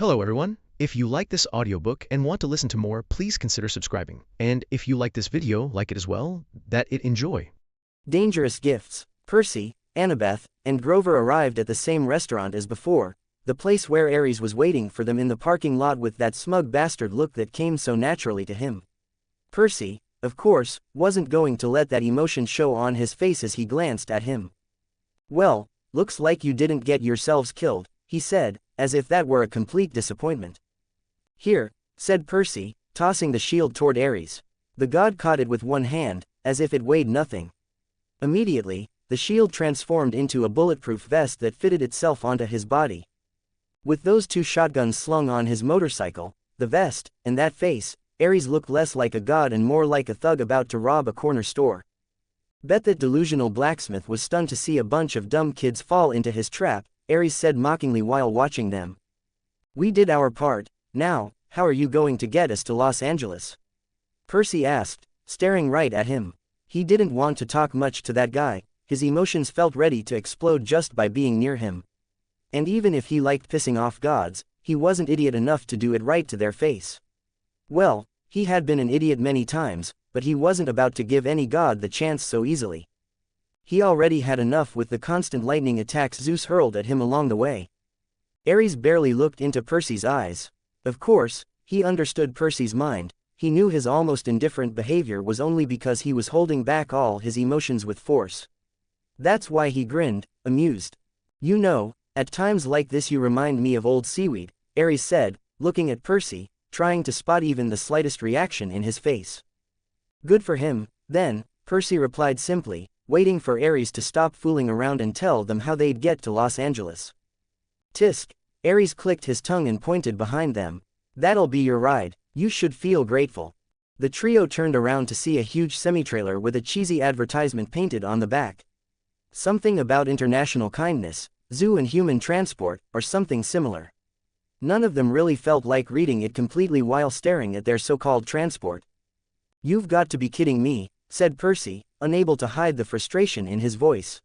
Hello everyone. If you like this audiobook and want to listen to more, please consider subscribing. And if you like this video, like it as well, that it enjoy. Dangerous gifts. Percy, Annabeth, and Grover arrived at the same restaurant as before, the place where Ares was waiting for them in the parking lot with that smug bastard look that came so naturally to him. Percy, of course, wasn't going to let that emotion show on his face as he glanced at him. "Well, looks like you didn't get yourselves killed," he said, as if that were a complete disappointment. "Here," said Percy, tossing the shield toward Ares. The god caught it with one hand, as if it weighed nothing. Immediately, the shield transformed into a bulletproof vest that fitted itself onto his body. With those two shotguns slung on his motorcycle, the vest, and that face, Ares looked less like a god and more like a thug about to rob a corner store. "Bet that delusional blacksmith was stunned to see a bunch of dumb kids fall into his trap," Ares said mockingly while watching them. "We did our part. Now, how are you going to get us to Los Angeles?" Percy asked, staring right at him. He didn't want to talk much to that guy, his emotions felt ready to explode just by being near him. And even if he liked pissing off gods, he wasn't idiot enough to do it right to their face. Well, he had been an idiot many times, but he wasn't about to give any god the chance so easily. He already had enough with the constant lightning attacks Zeus hurled at him along the way. Ares barely looked into Percy's eyes. Of course, he understood Percy's mind. He knew his almost indifferent behavior was only because he was holding back all his emotions with force. That's why he grinned, amused. "You know, at times like this you remind me of old seaweed," Ares said, looking at Percy, trying to spot even the slightest reaction in his face. "Good for him, then," Percy replied simply, waiting for Ares to stop fooling around and tell them how they'd get to Los Angeles. "Tisk," Ares clicked his tongue and pointed behind them. "That'll be your ride. You should feel grateful." The trio turned around to see a huge semi-trailer with a cheesy advertisement painted on the back. Something about international kindness, zoo and human transport, or something similar. None of them really felt like reading it completely while staring at their so-called transport. "You've got to be kidding me," said Percy, unable to hide the frustration in his voice.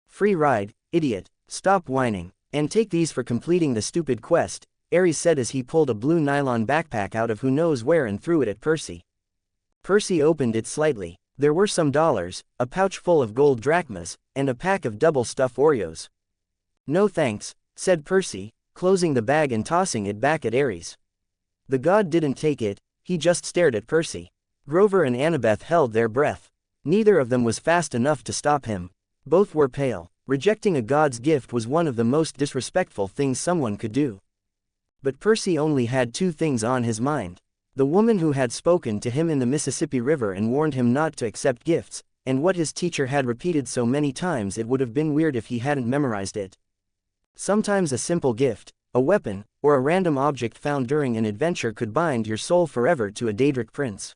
"Free ride, idiot, stop whining, and take these for completing the stupid quest," Ares said as he pulled a blue nylon backpack out of who knows where and threw it at Percy. Percy opened it slightly. There were some dollars, a pouch full of gold drachmas, and a pack of double-stuffed Oreos. "No thanks," said Percy, closing the bag and tossing it back at Ares. The god didn't take it, he just stared at Percy. Grover and Annabeth held their breath. Neither of them was fast enough to stop him. Both were pale. Rejecting a god's gift was one of the most disrespectful things someone could do. But Percy only had two things on his mind. The woman who had spoken to him in the Mississippi River and warned him not to accept gifts, and what his teacher had repeated so many times it would have been weird if he hadn't memorized it. Sometimes a simple gift, a weapon, or a random object found during an adventure could bind your soul forever to a Daedric prince.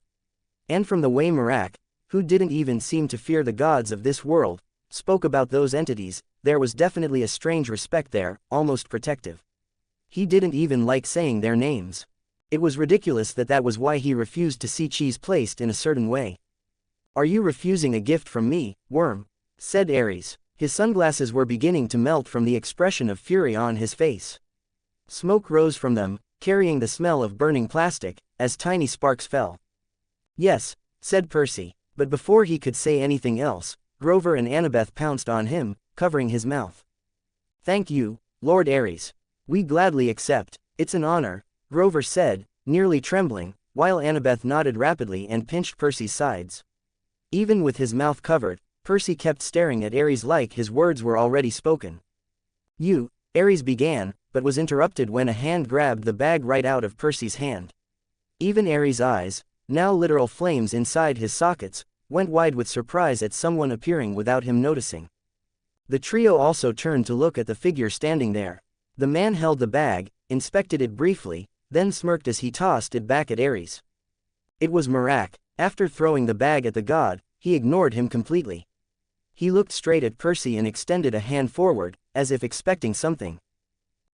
And from the way Merak, who didn't even seem to fear the gods of this world, spoke about those entities, there was definitely a strange respect there, almost protective. He didn't even like saying their names. It was ridiculous that was why he refused to see cheese placed in a certain way. "Are you refusing a gift from me, worm?" said Ares. His sunglasses were beginning to melt from the expression of fury on his face. Smoke rose from them, carrying the smell of burning plastic, as tiny sparks fell. "Yes," said Percy, but before he could say anything else, Grover and Annabeth pounced on him, covering his mouth. "Thank you, Lord Ares. We gladly accept. It's an honor," Grover said, nearly trembling, while Annabeth nodded rapidly and pinched Percy's sides. Even with his mouth covered, Percy kept staring at Ares like his words were already spoken. "You," Ares began, but was interrupted when a hand grabbed the bag right out of Percy's hand. Even Ares' eyes, now literal flames inside his sockets, went wide with surprise at someone appearing without him noticing. The trio also turned to look at the figure standing there. The man held the bag, inspected it briefly, then smirked as he tossed it back at Ares. It was Merak. After throwing the bag at the god, he ignored him completely. He looked straight at Percy and extended a hand forward, as if expecting something.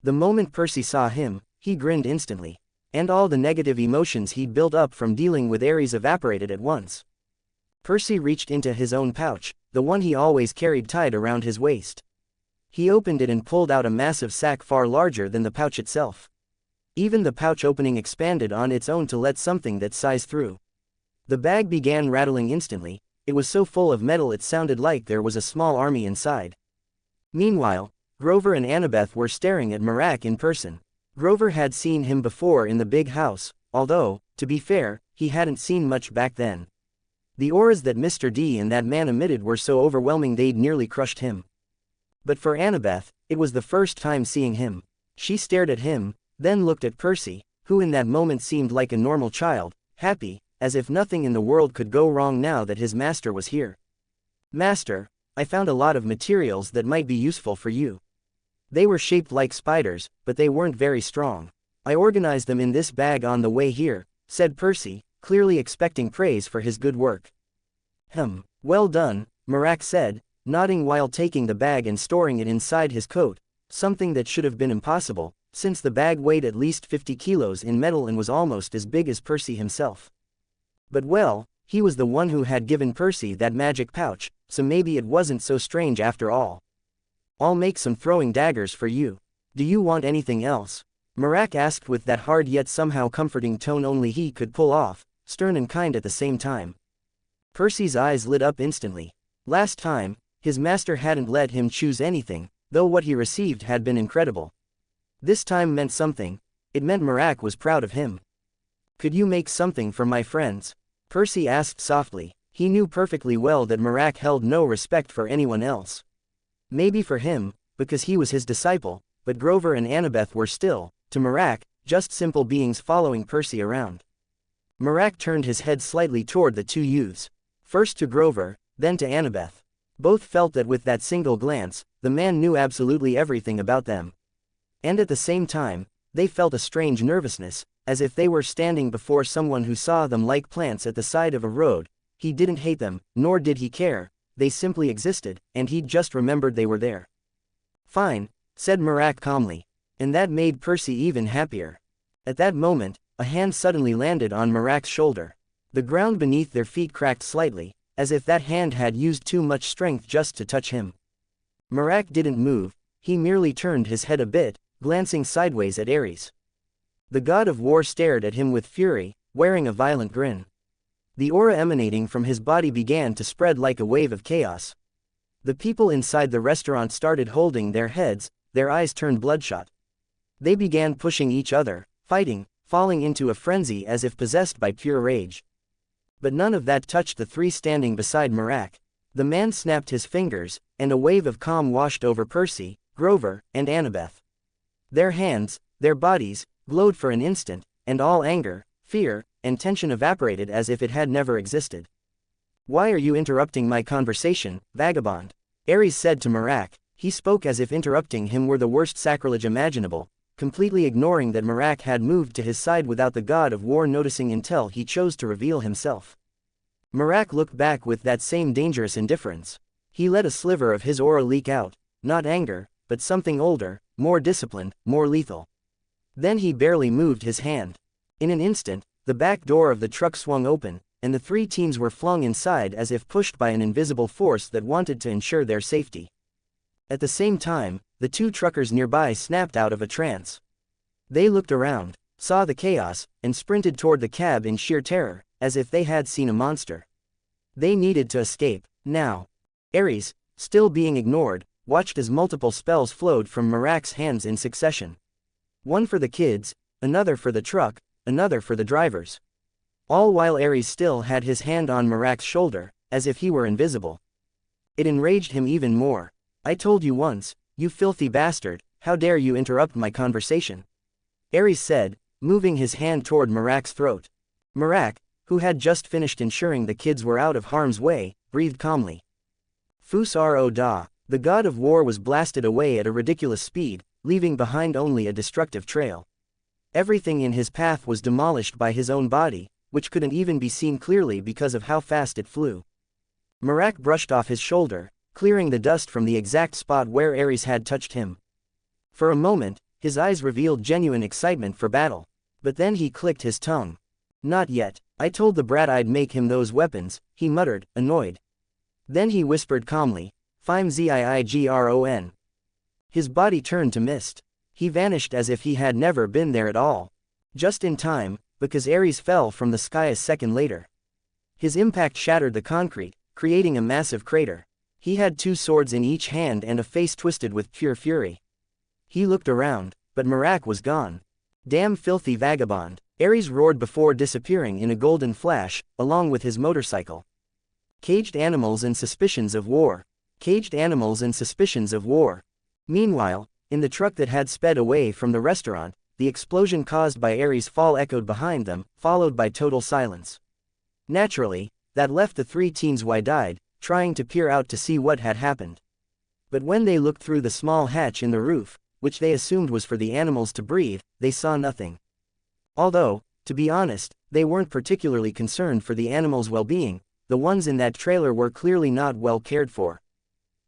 The moment Percy saw him, he grinned instantly. And all the negative emotions he'd built up from dealing with Ares evaporated at once. Percy reached into his own pouch, the one he always carried tied around his waist. He opened it and pulled out a massive sack far larger than the pouch itself. Even the pouch opening expanded on its own to let something that size through. The bag began rattling instantly. It was so full of metal it sounded like there was a small army inside. Meanwhile, Grover and Annabeth were staring at Marak in person. Grover had seen him before in the big house, although, to be fair, he hadn't seen much back then. The auras that Mr. D and that man emitted were so overwhelming they'd nearly crushed him. But for Annabeth, it was the first time seeing him. She stared at him, then looked at Percy, who in that moment seemed like a normal child, happy, as if nothing in the world could go wrong now that his master was here. "Master, I found a lot of materials that might be useful for you. They were shaped like spiders, but they weren't very strong. I organized them in this bag on the way here," said Percy, clearly expecting praise for his good work. Well done," Marak said, nodding while taking the bag and storing it inside his coat, something that should have been impossible, since the bag weighed at least 50 kilos in metal and was almost as big as Percy himself. But well, he was the one who had given Percy that magic pouch, so maybe it wasn't so strange after all. "I'll make some throwing daggers for you. Do you want anything else?" Marak asked with that hard yet somehow comforting tone only he could pull off, stern and kind at the same time. Percy's eyes lit up instantly. Last time, his master hadn't let him choose anything, though what he received had been incredible. This time meant something. It meant Marak was proud of him. "Could you make something for my friends?" Percy asked softly. He knew perfectly well that Marak held no respect for anyone else. Maybe for him, because he was his disciple, but Grover and Annabeth were still, to Marak, just simple beings following Percy around. Marak turned his head slightly toward the two youths. First to Grover, then to Annabeth. Both felt that with that single glance, the man knew absolutely everything about them. And at the same time, they felt a strange nervousness, as if they were standing before someone who saw them like plants at the side of a road. He didn't hate them, nor did he care, they simply existed, and he'd just remembered they were there. "Fine," said Marak calmly. And that made Percy even happier. At that moment, a hand suddenly landed on Marak's shoulder. The ground beneath their feet cracked slightly, as if that hand had used too much strength just to touch him. Marak didn't move, he merely turned his head a bit, glancing sideways at Ares. The god of war stared at him with fury, wearing a violent grin. The aura emanating from his body began to spread like a wave of chaos. The people inside the restaurant started holding their heads, their eyes turned bloodshot. They began pushing each other, fighting, falling into a frenzy as if possessed by pure rage. But none of that touched the three standing beside Marak. The man snapped his fingers, and a wave of calm washed over Percy, Grover, and Annabeth. Their hands, their bodies, glowed for an instant, and all anger, fear, and tension evaporated as if it had never existed. "Why are you interrupting my conversation, vagabond?" Ares said to Marak. He spoke as if interrupting him were the worst sacrilege imaginable, completely ignoring that Marak had moved to his side without the god of war noticing until he chose to reveal himself. Marak looked back with that same dangerous indifference. He let a sliver of his aura leak out, not anger, but something older, more disciplined, more lethal. Then he barely moved his hand. In an instant, the back door of the truck swung open, and the three teams were flung inside as if pushed by an invisible force that wanted to ensure their safety. At the same time, the two truckers nearby snapped out of a trance. They looked around, saw the chaos, and sprinted toward the cab in sheer terror, as if they had seen a monster. They needed to escape, now. Ares, still being ignored, watched as multiple spells flowed from Marak's hands in succession. One for the kids, another for the truck, another for the drivers. All while Ares still had his hand on Marak's shoulder, as if he were invisible. It enraged him even more. "I told you once, you filthy bastard, how dare you interrupt my conversation?" Ares said, moving his hand toward Marak's throat. Marak, who had just finished ensuring the kids were out of harm's way, breathed calmly. Fus Ro Da, the god of war was blasted away at a ridiculous speed, leaving behind only a destructive trail. Everything in his path was demolished by his own body, which couldn't even be seen clearly because of how fast it flew. Marak brushed off his shoulder, clearing the dust from the exact spot where Ares had touched him. For a moment, his eyes revealed genuine excitement for battle. But then he clicked his tongue. "Not yet. I told the brat I'd make him those weapons," he muttered, annoyed. Then he whispered calmly, "Fime Ziigron." His body turned to mist. He vanished as if he had never been there at all. Just in time, because Ares fell from the sky a second later. His impact shattered the concrete, creating a massive crater. He had 2 swords in each hand and a face twisted with pure fury. He looked around, but Merak was gone. Damn filthy vagabond, Ares roared before disappearing in a golden flash, along with his motorcycle. Caged animals and suspicions of war. Caged animals and suspicions of war. Meanwhile, in the truck that had sped away from the restaurant, the explosion caused by Ares' fall echoed behind them, followed by total silence. Naturally, that left the 3 teens wide-eyed, trying to peer out to see what had happened. But when they looked through the small hatch in the roof, which they assumed was for the animals to breathe, they saw nothing. Although, to be honest, they weren't particularly concerned for the animals' well-being. The ones in that trailer were clearly not well cared for.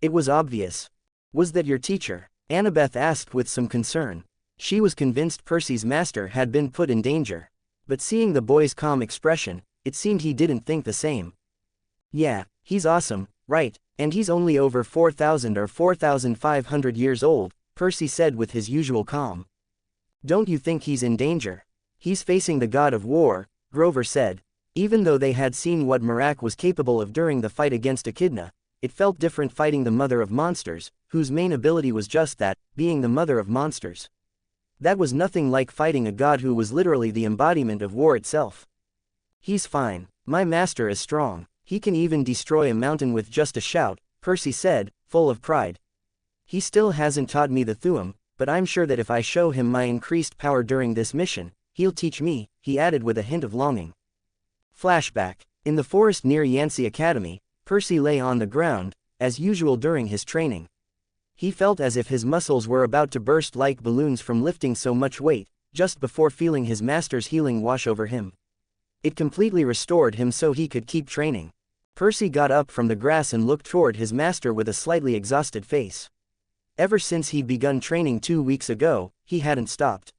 It was obvious. Was that your teacher? Annabeth asked with some concern. She was convinced Percy's master had been put in danger. But seeing the boy's calm expression, it seemed he didn't think the same. Yeah, he's awesome, right, and he's only over 4,000 or 4,500 years old, Percy said with his usual calm. Don't you think he's in danger? He's facing the god of war, Grover said. Even though they had seen what Merak was capable of during the fight against Echidna, it felt different fighting the mother of monsters, whose main ability was just that, being the mother of monsters. That was nothing like fighting a god who was literally the embodiment of war itself. He's fine. My master is strong. He can even destroy a mountain with just a shout, Percy said, full of pride. He still hasn't taught me the Thuum, but I'm sure that if I show him my increased power during this mission, he'll teach me, he added with a hint of longing. Flashback. In the forest near Yancey Academy, Percy lay on the ground, as usual during his training. He felt as if his muscles were about to burst like balloons from lifting so much weight, just before feeling his master's healing wash over him. It completely restored him so he could keep training. Percy got up from the grass and looked toward his master with a slightly exhausted face. Ever since he'd begun training 2 weeks ago, he hadn't stopped.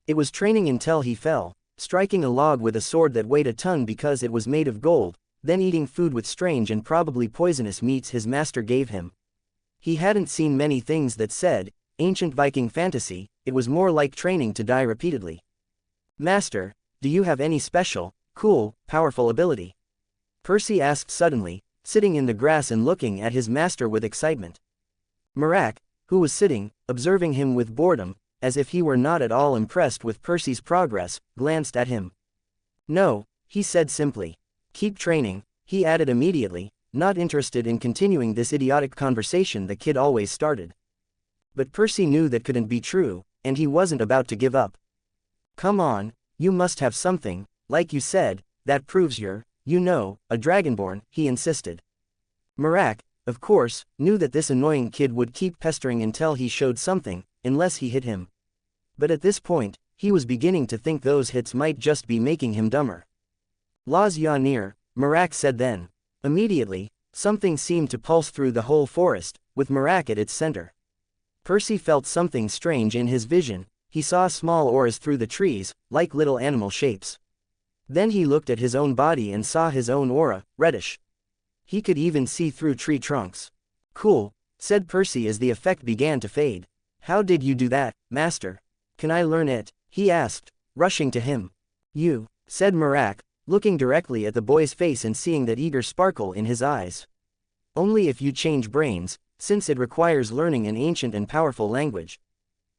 It was training until he fell, striking a log with a sword that weighed a ton because it was made of gold, then eating food with strange and probably poisonous meats his master gave him. He hadn't seen many things that said, ancient Viking fantasy. It was more like training to die repeatedly. Master, do you have any special, cool, powerful ability? Percy asked suddenly, sitting in the grass and looking at his master with excitement. Merak, who was sitting, observing him with boredom, as if he were not at all impressed with Percy's progress, glanced at him. No, he said simply. Keep training, he added immediately, not interested in continuing this idiotic conversation the kid always started. But Percy knew that couldn't be true, and he wasn't about to give up. Come on, you must have something, like you said, that proves you're, a Dragonborn, he insisted. Merak, of course, knew that this annoying kid would keep pestering until he showed something, unless he hit him. But at this point, he was beginning to think those hits might just be making him dumber. Laz Yanir, Merak said then. Immediately, something seemed to pulse through the whole forest, with Merak at its center. Percy felt something strange in his vision. He saw small auras through the trees, like little animal shapes. Then he looked at his own body and saw his own aura, reddish. He could even see through tree trunks. Cool, said Percy as the effect began to fade. How did you do that, master? Can I learn it? He asked, rushing to him. You, said Merak, looking directly at the boy's face and seeing that eager sparkle in his eyes. Only if you change brains, since it requires learning an ancient and powerful language.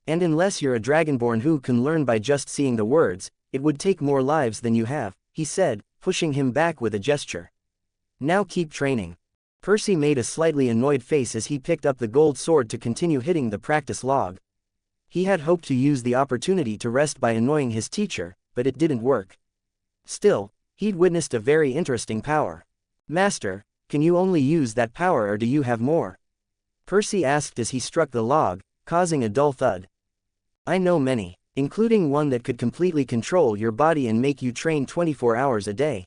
And unless you're a Dragonborn who can learn by just seeing the words, it would take more lives than you have, he said, pushing him back with a gesture. Now keep training. Percy made a slightly annoyed face as he picked up the gold sword to continue hitting the practice log. He had hoped to use the opportunity to rest by annoying his teacher, but it didn't work. Still, he'd witnessed a very interesting power. Master, can you only use that power or do you have more? Percy asked as he struck the log, causing a dull thud. I know many, including one that could completely control your body and make you train 24 hours a day.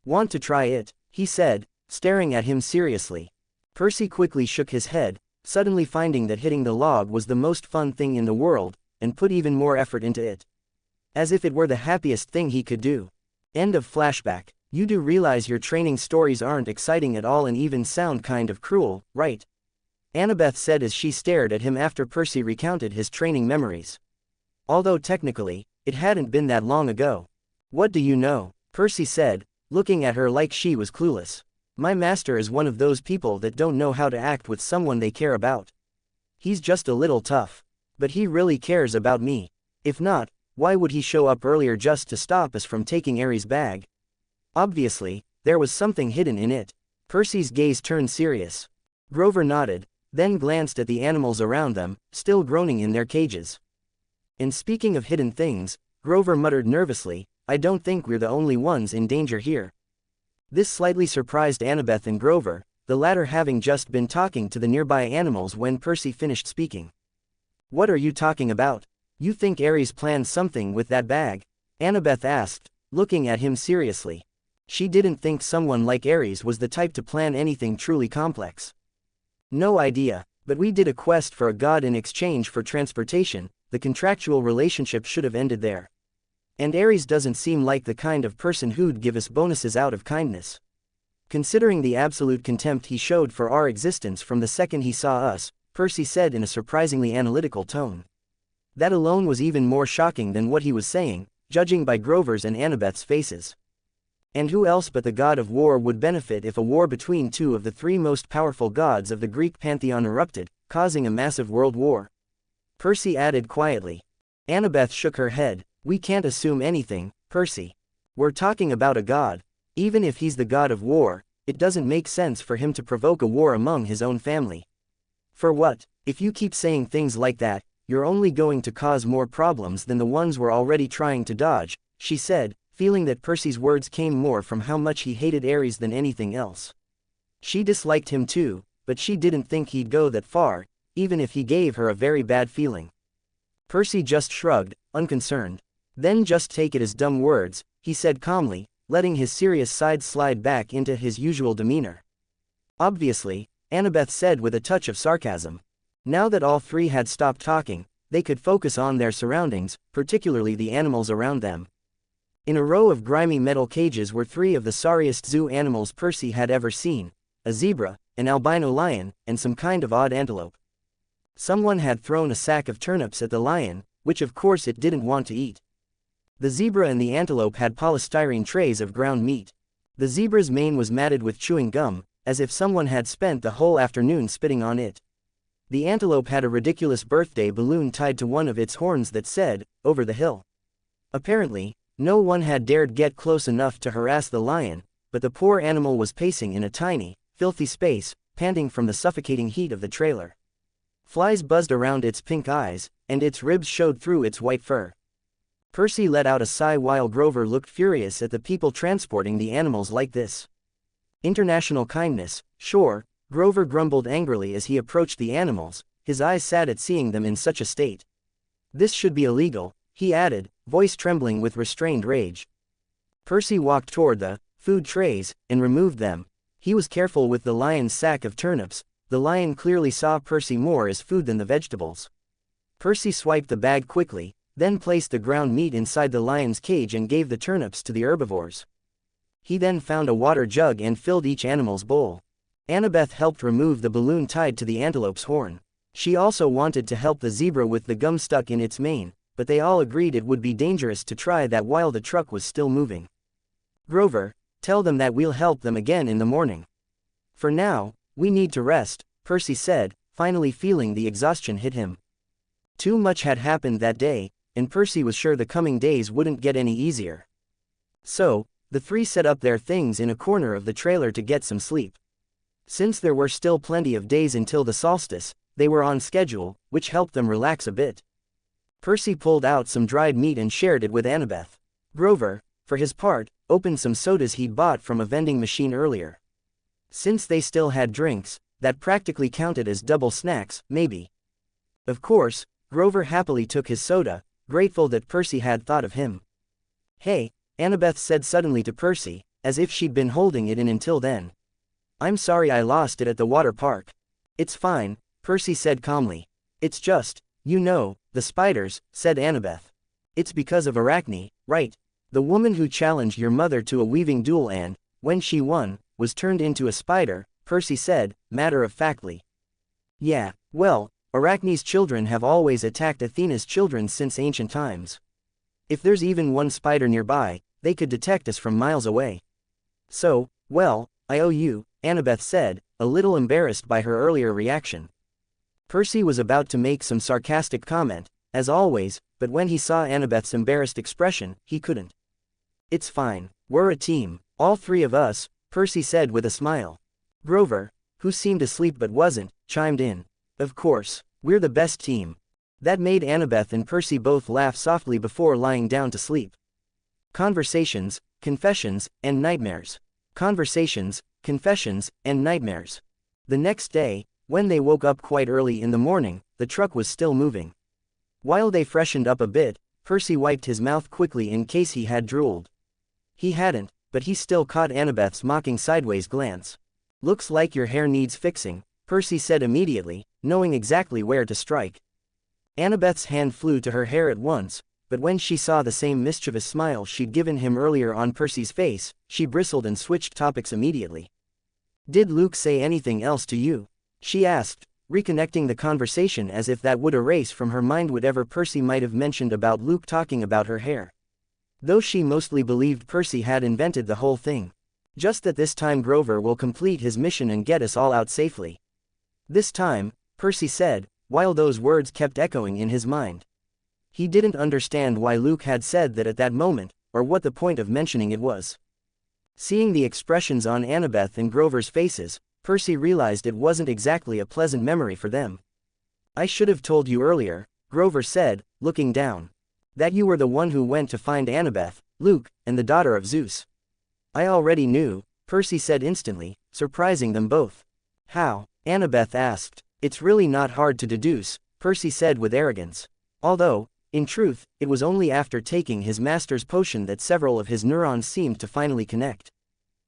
Want to try it? He said, staring at him seriously. Percy quickly shook his head, suddenly finding that hitting the log was the most fun thing in the world, and put even more effort into it. As if it were the happiest thing he could do. End of flashback. You do realize your training stories aren't exciting at all and even sound kind of cruel, right? Annabeth said as she stared at him after Percy recounted his training memories. Although technically, it hadn't been that long ago. What do you know? Percy said, looking at her like she was clueless. My master is one of those people that don't know how to act with someone they care about. He's just a little tough. But he really cares about me. If not, why would he show up earlier just to stop us from taking Ares' bag? Obviously, there was something hidden in it. Percy's gaze turned serious. Grover nodded, then glanced at the animals around them, still groaning in their cages. And speaking of hidden things, Grover muttered nervously, I don't think we're the only ones in danger here. This slightly surprised Annabeth and Grover, the latter having just been talking to the nearby animals when Percy finished speaking. What are you talking about? You think Ares planned something with that bag? Annabeth asked, looking at him seriously. She didn't think someone like Ares was the type to plan anything truly complex. No idea, but we did a quest for a god in exchange for transportation. The contractual relationship should have ended there. And Ares doesn't seem like the kind of person who'd give us bonuses out of kindness. Considering the absolute contempt he showed for our existence from the second he saw us, Percy said in a surprisingly analytical tone. That alone was even more shocking than what he was saying, judging by Grover's and Annabeth's faces. And who else but the god of war would benefit if a war between two of the three most powerful gods of the Greek pantheon erupted, causing a massive world war? Percy added quietly. Annabeth shook her head. We can't assume anything, Percy. We're talking about a god. Even if he's the god of war, it doesn't make sense for him to provoke a war among his own family. For what? If you keep saying things like that, you're only going to cause more problems than the ones we're already trying to dodge, she said, feeling that Percy's words came more from how much he hated Ares than anything else. She disliked him too, but she didn't think he'd go that far, even if he gave her a very bad feeling. Percy just shrugged, unconcerned. Then just take it as dumb words, he said calmly, letting his serious side slide back into his usual demeanor. Obviously, Annabeth said with a touch of sarcasm. Now that all three had stopped talking, they could focus on their surroundings, particularly the animals around them. In a row of grimy metal cages were three of the sorriest zoo animals Percy had ever seen: a zebra, an albino lion, and some kind of odd antelope. Someone had thrown a sack of turnips at the lion, which of course it didn't want to eat. The zebra and the antelope had polystyrene trays of ground meat. The zebra's mane was matted with chewing gum, as if someone had spent the whole afternoon spitting on it. The antelope had a ridiculous birthday balloon tied to one of its horns that said, "Over the hill." Apparently, no one had dared get close enough to harass the lion, but the poor animal was pacing in a tiny, filthy space, panting from the suffocating heat of the trailer. Flies buzzed around its pink eyes, and its ribs showed through its white fur. Percy let out a sigh while Grover looked furious at the people transporting the animals like this. International kindness, sure, Grover grumbled angrily as he approached the animals, his eyes sad at seeing them in such a state. This should be illegal, he added, voice trembling with restrained rage. Percy walked toward the food trays and removed them. He was careful with the lion's sack of turnips. The lion clearly saw Percy more as food than the vegetables. Percy swiped the bag quickly, then placed the ground meat inside the lion's cage and gave the turnips to the herbivores. He then found a water jug and filled each animal's bowl. Annabeth helped remove the balloon tied to the antelope's horn. She also wanted to help the zebra with the gum stuck in its mane, but they all agreed it would be dangerous to try that while the truck was still moving. Grover, tell them that we'll help them again in the morning. For now, we need to rest, Percy said, finally feeling the exhaustion hit him. Too much had happened that day, and Percy was sure the coming days wouldn't get any easier. So, the three set up their things in a corner of the trailer to get some sleep. Since there were still plenty of days until the solstice, they were on schedule, which helped them relax a bit. Percy pulled out some dried meat and shared it with Annabeth. Grover, for his part, opened some sodas he'd bought from a vending machine earlier. Since they still had drinks, that practically counted as double snacks, maybe. Of course, Grover happily took his soda, grateful that Percy had thought of him. Hey, Annabeth said suddenly to Percy, as if she'd been holding it in until then. I'm sorry I lost it at the water park. It's fine, Percy said calmly. It's just, the spiders, said Annabeth. It's because of Arachne, right? The woman who challenged your mother to a weaving duel and, when she won, was turned into a spider, Percy said, matter-of-factly. Yeah, well, Arachne's children have always attacked Athena's children since ancient times. If there's even one spider nearby, they could detect us from miles away. So, well, I owe you, Annabeth said, a little embarrassed by her earlier reaction. Percy was about to make some sarcastic comment, as always, but when he saw Annabeth's embarrassed expression, he couldn't. It's fine, we're a team, all three of us, Percy said with a smile. Grover, who seemed asleep but wasn't, chimed in. Of course, we're the best team. That made Annabeth and Percy both laugh softly before lying down to sleep. Conversations, confessions, and nightmares. Conversations, confessions, and nightmares. The next day, when they woke up quite early in the morning, the truck was still moving. While they freshened up a bit, Percy wiped his mouth quickly in case he had drooled. He hadn't, but he still caught Annabeth's mocking sideways glance. Looks like your hair needs fixing, Percy said immediately, knowing exactly where to strike. Annabeth's hand flew to her hair at once, but when she saw the same mischievous smile she'd given him earlier on Percy's face, she bristled and switched topics immediately. Did Luke say anything else to you? She asked, reconnecting the conversation as if that would erase from her mind whatever Percy might have mentioned about Luke talking about her hair. Though she mostly believed Percy had invented the whole thing. Just that this time Grover will complete his mission and get us all out safely. This time, Percy said, while those words kept echoing in his mind. He didn't understand why Luke had said that at that moment, or what the point of mentioning it was. Seeing the expressions on Annabeth and Grover's faces, Percy realized it wasn't exactly a pleasant memory for them. I should have told you earlier, Grover said, looking down. That you were the one who went to find Annabeth, Luke, and the daughter of Zeus. I already knew, Percy said instantly, surprising them both. How? Annabeth asked. It's really not hard to deduce, Percy said with arrogance. Although, in truth, it was only after taking his master's potion that several of his neurons seemed to finally connect.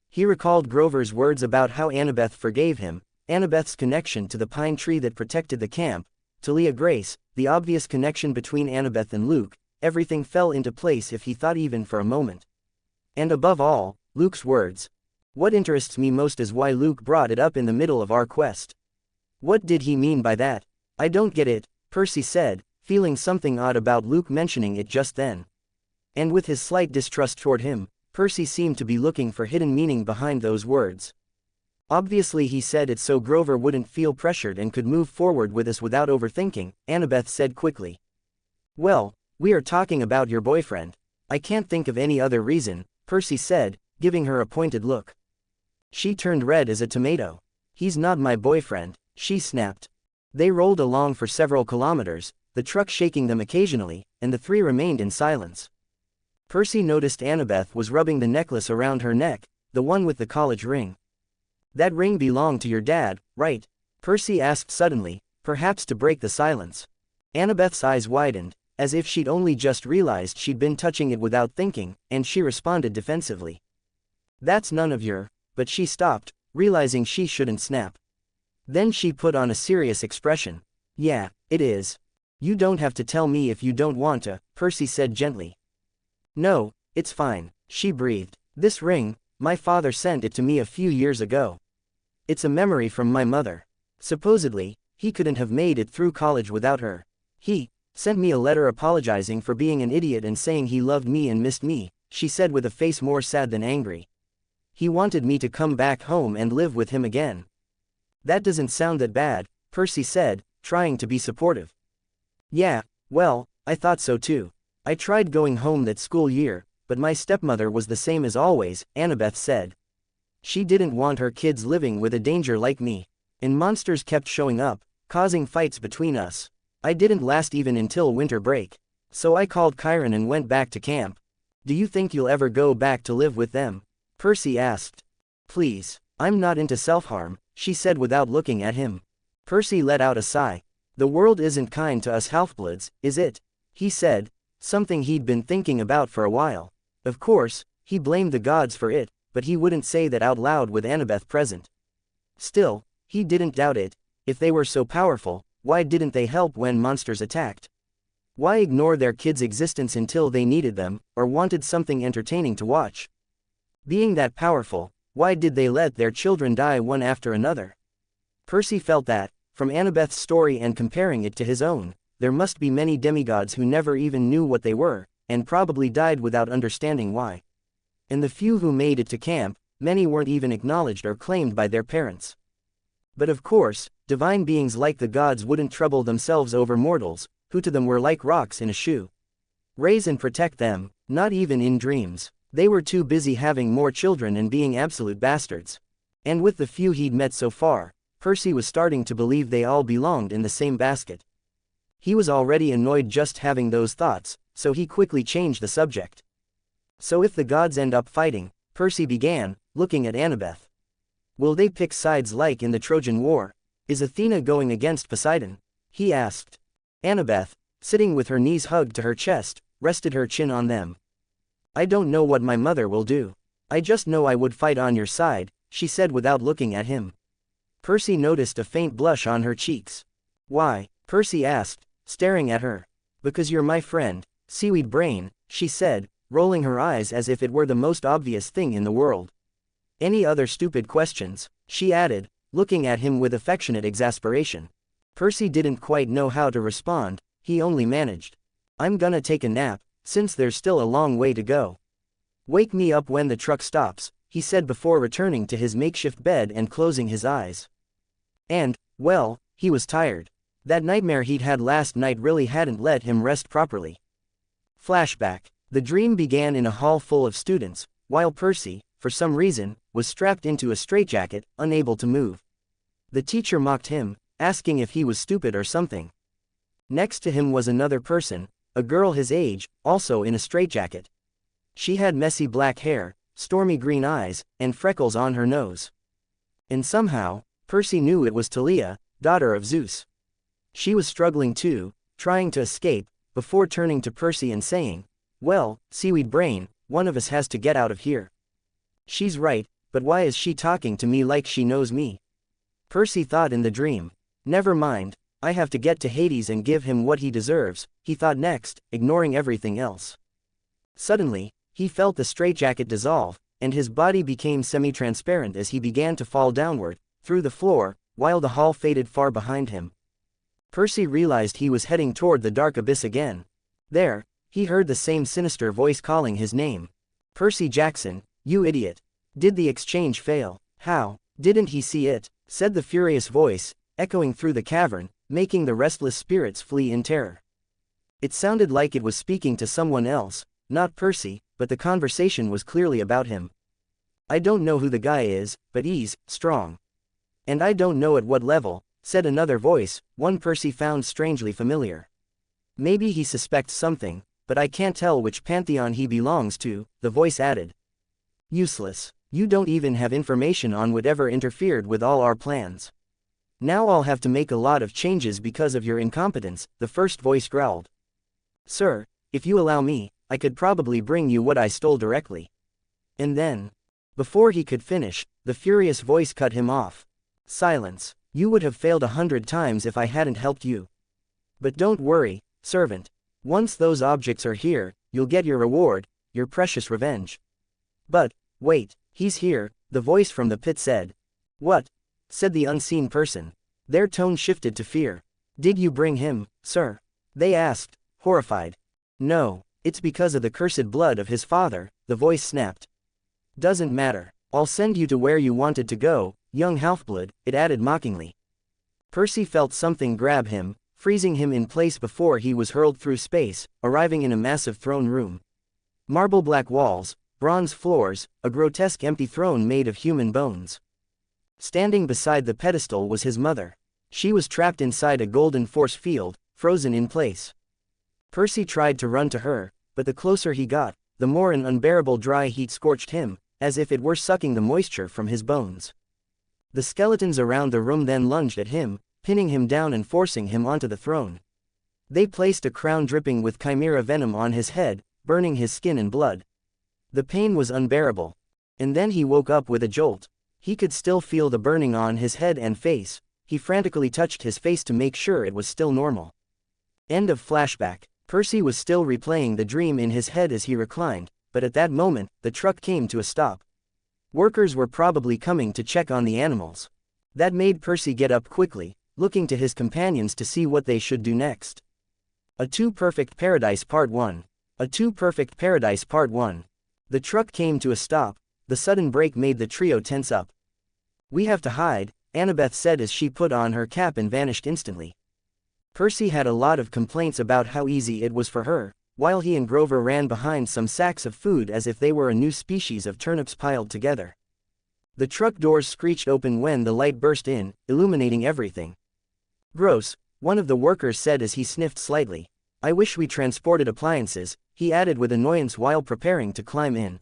He recalled Grover's words about how Annabeth forgave him, Annabeth's connection to the pine tree that protected the camp, to Leah Grace, the obvious connection between Annabeth and Luke. Everything fell into place if he thought even for a moment. And above all, Luke's words. What interests me most is why Luke brought it up in the middle of our quest. What did he mean by that? I don't get it, Percy said, feeling something odd about Luke mentioning it just then. And with his slight distrust toward him, Percy seemed to be looking for hidden meaning behind those words. Obviously he said it so Grover wouldn't feel pressured and could move forward with us without overthinking, Annabeth said quickly. Well, we are talking about your boyfriend. I can't think of any other reason, Percy said, giving her a pointed look. She turned red as a tomato. He's not my boyfriend, she snapped. They rolled along for several kilometers, the truck shaking them occasionally, and the three remained in silence. Percy noticed Annabeth was rubbing the necklace around her neck, the one with the college ring. That ring belonged to your dad, right? Percy asked suddenly, perhaps to break the silence. Annabeth's eyes widened, as if she'd only just realized she'd been touching it without thinking, and she responded defensively. That's none of your, but she stopped, realizing she shouldn't snap. Then she put on a serious expression. Yeah, it is. You don't have to tell me if you don't want to, Percy said gently. No, it's fine, she breathed. This ring, my father sent it to me a few years ago. It's a memory from my mother. Supposedly, he couldn't have made it through college without her. He sent me a letter apologizing for being an idiot and saying he loved me and missed me, she said with a face more sad than angry. He wanted me to come back home and live with him again. That doesn't sound that bad, Percy said, trying to be supportive. Yeah, well, I thought so too. I tried going home that school year, but my stepmother was the same as always, Annabeth said. She didn't want her kids living with a danger like me. And monsters kept showing up, causing fights between us. I didn't last even until winter break. So I called Chiron and went back to camp. Do you think you'll ever go back to live with them? Percy asked. Please, I'm not into self-harm, she said without looking at him. Percy let out a sigh. The world isn't kind to us half-bloods, is it? He said, something he'd been thinking about for a while. Of course, he blamed the gods for it, but he wouldn't say that out loud with Annabeth present. Still, he didn't doubt it. If they were so powerful, why didn't they help when monsters attacked? Why ignore their kids' existence until they needed them, or wanted something entertaining to watch? Being that powerful, why did they let their children die one after another? Percy felt that, From Annabeth's story and comparing it to his own, there must be many demigods who never even knew what they were, and probably died without understanding why. And the few who made it to camp, many weren't even acknowledged or claimed by their parents. But of course, divine beings like the gods wouldn't trouble themselves over mortals, who to them were like rocks in a shoe. Raise and protect them, not even in dreams. They were too busy having more children and being absolute bastards. And with the few he'd met so far, Percy was starting to believe they all belonged in the same basket. He was already annoyed just having those thoughts, so he quickly changed the subject. So if the gods end up fighting, Percy began, looking at Annabeth. Will they pick sides like in the Trojan War? Is Athena going against Poseidon? He asked. Annabeth, sitting with her knees hugged to her chest, rested her chin on them. I don't know what my mother will do. I just know I would fight on your side, she said without looking at him. Percy noticed a faint blush on her cheeks. Why? Percy asked, staring at her. Because you're my friend, Seaweed Brain, she said, rolling her eyes as if it were the most obvious thing in the world. Any other stupid questions? She added, looking at him with affectionate exasperation. Percy didn't quite know how to respond, he only managed. I'm gonna take a nap, since there's still a long way to go. Wake me up when the truck stops, he said before returning to his makeshift bed and closing his eyes. And, well, he was tired. That nightmare he'd had last night really hadn't let him rest properly. Flashback. The dream began in a hall full of students, while Percy, for some reason, was strapped into a straitjacket, unable to move. The teacher mocked him, asking if he was stupid or something. Next to him was another person, a girl his age, also in a straitjacket. She had messy black hair, stormy green eyes, and freckles on her nose. And somehow, Percy knew it was Talia, daughter of Zeus. She was struggling too, trying to escape, before turning to Percy and saying, well, Seaweed Brain, one of us has to get out of here. She's right, but why is she talking to me like she knows me? Percy thought in the dream. Never mind, I have to get to Hades and give him what he deserves, he thought next, ignoring everything else. Suddenly, he felt the straitjacket dissolve, and his body became semi-transparent as he began to fall downward, through the floor, while the hall faded far behind him. Percy realized he was heading toward the dark abyss again. There, he heard the same sinister voice calling his name. Percy Jackson, you idiot. Did the exchange fail? How? Didn't he see it? Said the furious voice, echoing through the cavern, making the restless spirits flee in terror. It sounded like it was speaking to someone else, not Percy, but the conversation was clearly about him. I don't know who the guy is, but he's strong. And I don't know at what level, said another voice, one Percy found strangely familiar. Maybe he suspects something, but I can't tell which pantheon he belongs to, the voice added. Useless. You don't even have information on whatever interfered with all our plans. Now I'll have to make a lot of changes because of your incompetence, the first voice growled. Sir, if you allow me, I could probably bring you what I stole directly. And then, before he could finish, the furious voice cut him off. Silence. You would have failed 100 times if I hadn't helped you. But don't worry, servant. Once those objects are here, you'll get your reward, your precious revenge. But, wait, he's here, the voice from the pit said. What? Said the unseen person. Their tone shifted to fear. Did you bring him, sir? They asked, horrified. No, it's because of the cursed blood of his father, the voice snapped. Doesn't matter. I'll send you to where you wanted to go, young half-blood, it added mockingly. Percy felt something grab him, freezing him in place before he was hurled through space, arriving in a massive throne room. Marble black walls, bronze floors, a grotesque empty throne made of human bones. Standing beside the pedestal was his mother. She was trapped inside a golden force field, frozen in place. Percy tried to run to her, but the closer he got, the more an unbearable dry heat scorched him, as if it were sucking the moisture from his bones. The skeletons around the room then lunged at him, pinning him down and forcing him onto the throne. They placed a crown dripping with chimera venom on his head, burning his skin and blood. The pain was unbearable. And then he woke up with a jolt. He could still feel the burning on his head and face. He frantically touched his face to make sure it was still normal. End of flashback. Percy was still replaying the dream in his head as he reclined, but at that moment, the truck came to a stop. Workers were probably coming to check on the animals. That made Percy get up quickly, looking to his companions to see what they should do next. A Too Perfect Paradise Part 1. A Too Perfect Paradise Part 1. The truck came to a stop. The sudden brake made the trio tense up. "We have to hide," Annabeth said as she put on her cap and vanished instantly. Percy had a lot of complaints about how easy it was for her, while he and Grover ran behind some sacks of food as if they were a new species of turnips piled together. The truck doors screeched open when the light burst in, illuminating everything. "Gross," one of the workers said as he sniffed slightly. "I wish we transported appliances," he added with annoyance while preparing to climb in.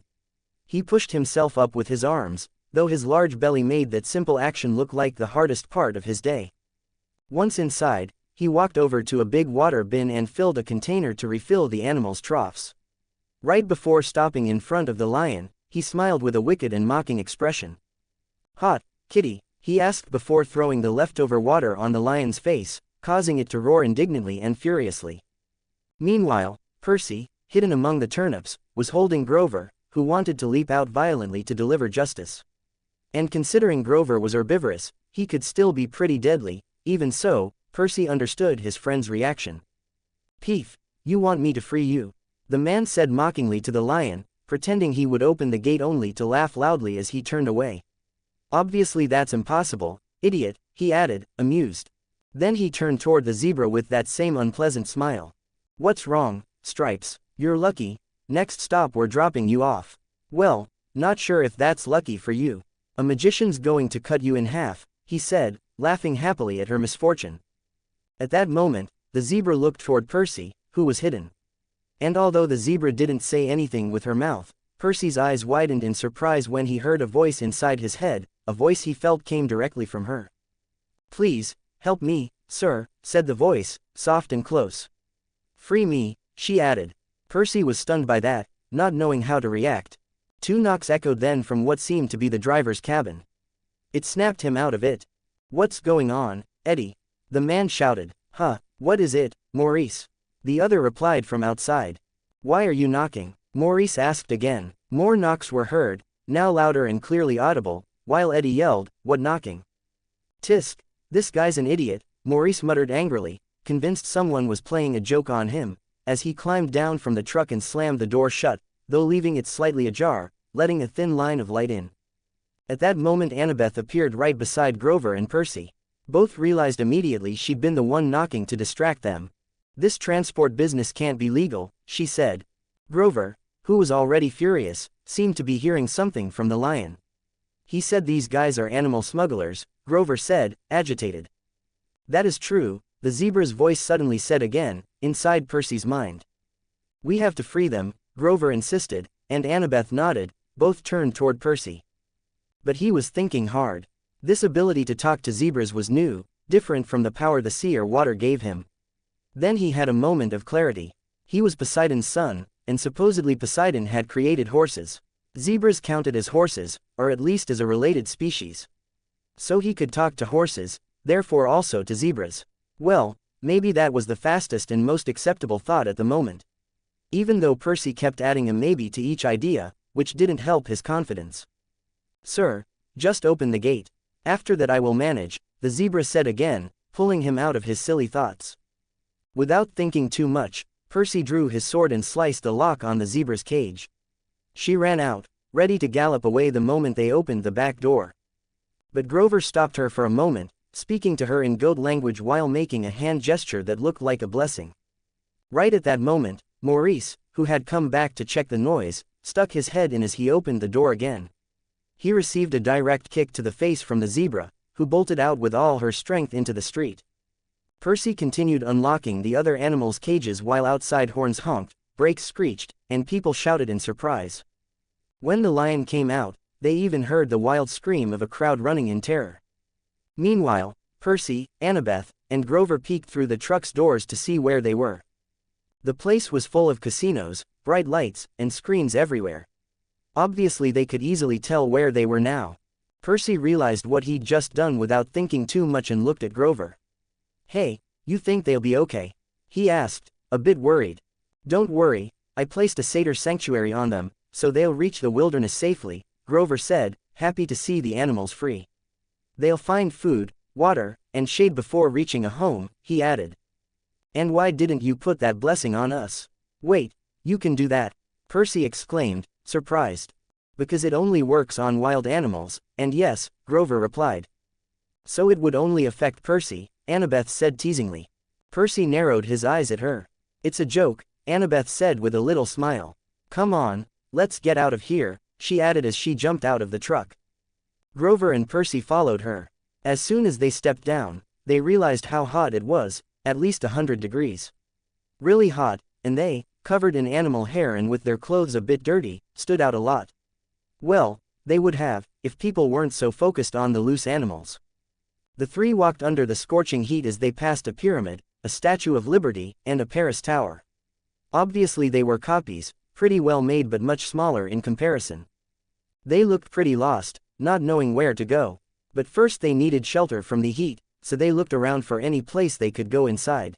He pushed himself up with his arms, though his large belly made that simple action look like the hardest part of his day. Once inside, he walked over to a big water bin and filled a container to refill the animals' troughs. Right before stopping in front of the lion, he smiled with a wicked and mocking expression. "Hot, kitty?" he asked before throwing the leftover water on the lion's face, causing it to roar indignantly and furiously. Meanwhile, Percy, hidden among the turnips, was holding Grover, who wanted to leap out violently to deliver justice. And considering Grover was herbivorous, he could still be pretty deadly. Even so, Percy understood his friend's reaction. "Peef, you want me to free you?" the man said mockingly to the lion, pretending he would open the gate only to laugh loudly as he turned away. "Obviously that's impossible, idiot," he added, amused. Then he turned toward the zebra with that same unpleasant smile. "What's wrong, Stripes? You're lucky. Next stop we're dropping you off." "Well, not sure if that's lucky for you. A magician's going to cut you in half," he said, laughing happily at her misfortune. At that moment, the zebra looked toward Percy, who was hidden. And although the zebra didn't say anything with her mouth, Percy's eyes widened in surprise when he heard a voice inside his head, a voice he felt came directly from her. "Please, help me, sir," said the voice, soft and close. "Free me," she added. Percy was stunned by that, not knowing how to react. Two knocks echoed then from what seemed to be the driver's cabin. It snapped him out of it. "What's going on, Eddie?" the man shouted. "Huh, what is it, Maurice?" the other replied from outside. "Why are you knocking?" Maurice asked again. More knocks were heard, now louder and clearly audible, while Eddie yelled, "What knocking?" "Tisk, this guy's an idiot," Maurice muttered angrily, convinced someone was playing a joke on him, as he climbed down from the truck and slammed the door shut, though leaving it slightly ajar, letting a thin line of light in. At that moment Annabeth appeared right beside Grover and Percy. Both realized immediately she'd been the one knocking to distract them. "This transport business can't be legal," she said. Grover, who was already furious, seemed to be hearing something from the lion. "He said these guys are animal smugglers," Grover said, agitated. "That is true," the zebra's voice suddenly said again, inside Percy's mind. "We have to free them," Grover insisted, and Annabeth nodded. Both turned toward Percy. But he was thinking hard. This ability to talk to zebras was new, different from the power the sea or water gave him. Then he had a moment of clarity. He was Poseidon's son, and supposedly Poseidon had created horses. Zebras counted as horses, or at least as a related species. So he could talk to horses, therefore also to zebras. Well, maybe that was the fastest and most acceptable thought at the moment. Even though Percy kept adding a maybe to each idea, which didn't help his confidence. "Sir, just open the gate. After that I will manage," the zebra said again, pulling him out of his silly thoughts. Without thinking too much, Percy drew his sword and sliced the lock on the zebra's cage. She ran out, ready to gallop away the moment they opened the back door. But Grover stopped her for a moment, speaking to her in goat language while making a hand gesture that looked like a blessing. Right at that moment, Maurice, who had come back to check the noise, stuck his head in as he opened the door again. He received a direct kick to the face from the zebra, who bolted out with all her strength into the street. Percy continued unlocking the other animals' cages while outside horns honked, brakes screeched, and people shouted in surprise. When the lion came out, they even heard the wild scream of a crowd running in terror. Meanwhile, Percy, Annabeth, and Grover peeked through the truck's doors to see where they were. The place was full of casinos, bright lights, and screens everywhere. Obviously they could easily tell where they were now. Percy realized what he'd just done without thinking too much and looked at Grover. "Hey, you think they'll be okay?" he asked, a bit worried. "Don't worry, I placed a satyr sanctuary on them, so they'll reach the wilderness safely," Grover said, happy to see the animals free. "They'll find food, water, and shade before reaching a home, he added. And why didn't you put that blessing on us? Wait, you can do that? Percy exclaimed, surprised. Because it only works on wild animals, and yes, Grover replied. So it would only affect Percy, Annabeth said teasingly. Percy narrowed his eyes at her. It's a joke, Annabeth said with a little smile. Come on, let's get out of here, she added as she jumped out of the truck. Grover and Percy followed her. As soon as they stepped down, they realized how hot it was, at least 100 degrees. Really hot, and they, covered in animal hair and with their clothes a bit dirty, stood out a lot. Well, they would have, if people weren't so focused on the loose animals. The three walked under the scorching heat as they passed a pyramid, a Statue of Liberty, and a Paris Tower. Obviously they were copies, pretty well made but much smaller in comparison. They looked pretty lost, not knowing where to go. But first they needed shelter from the heat, so they looked around for any place they could go inside.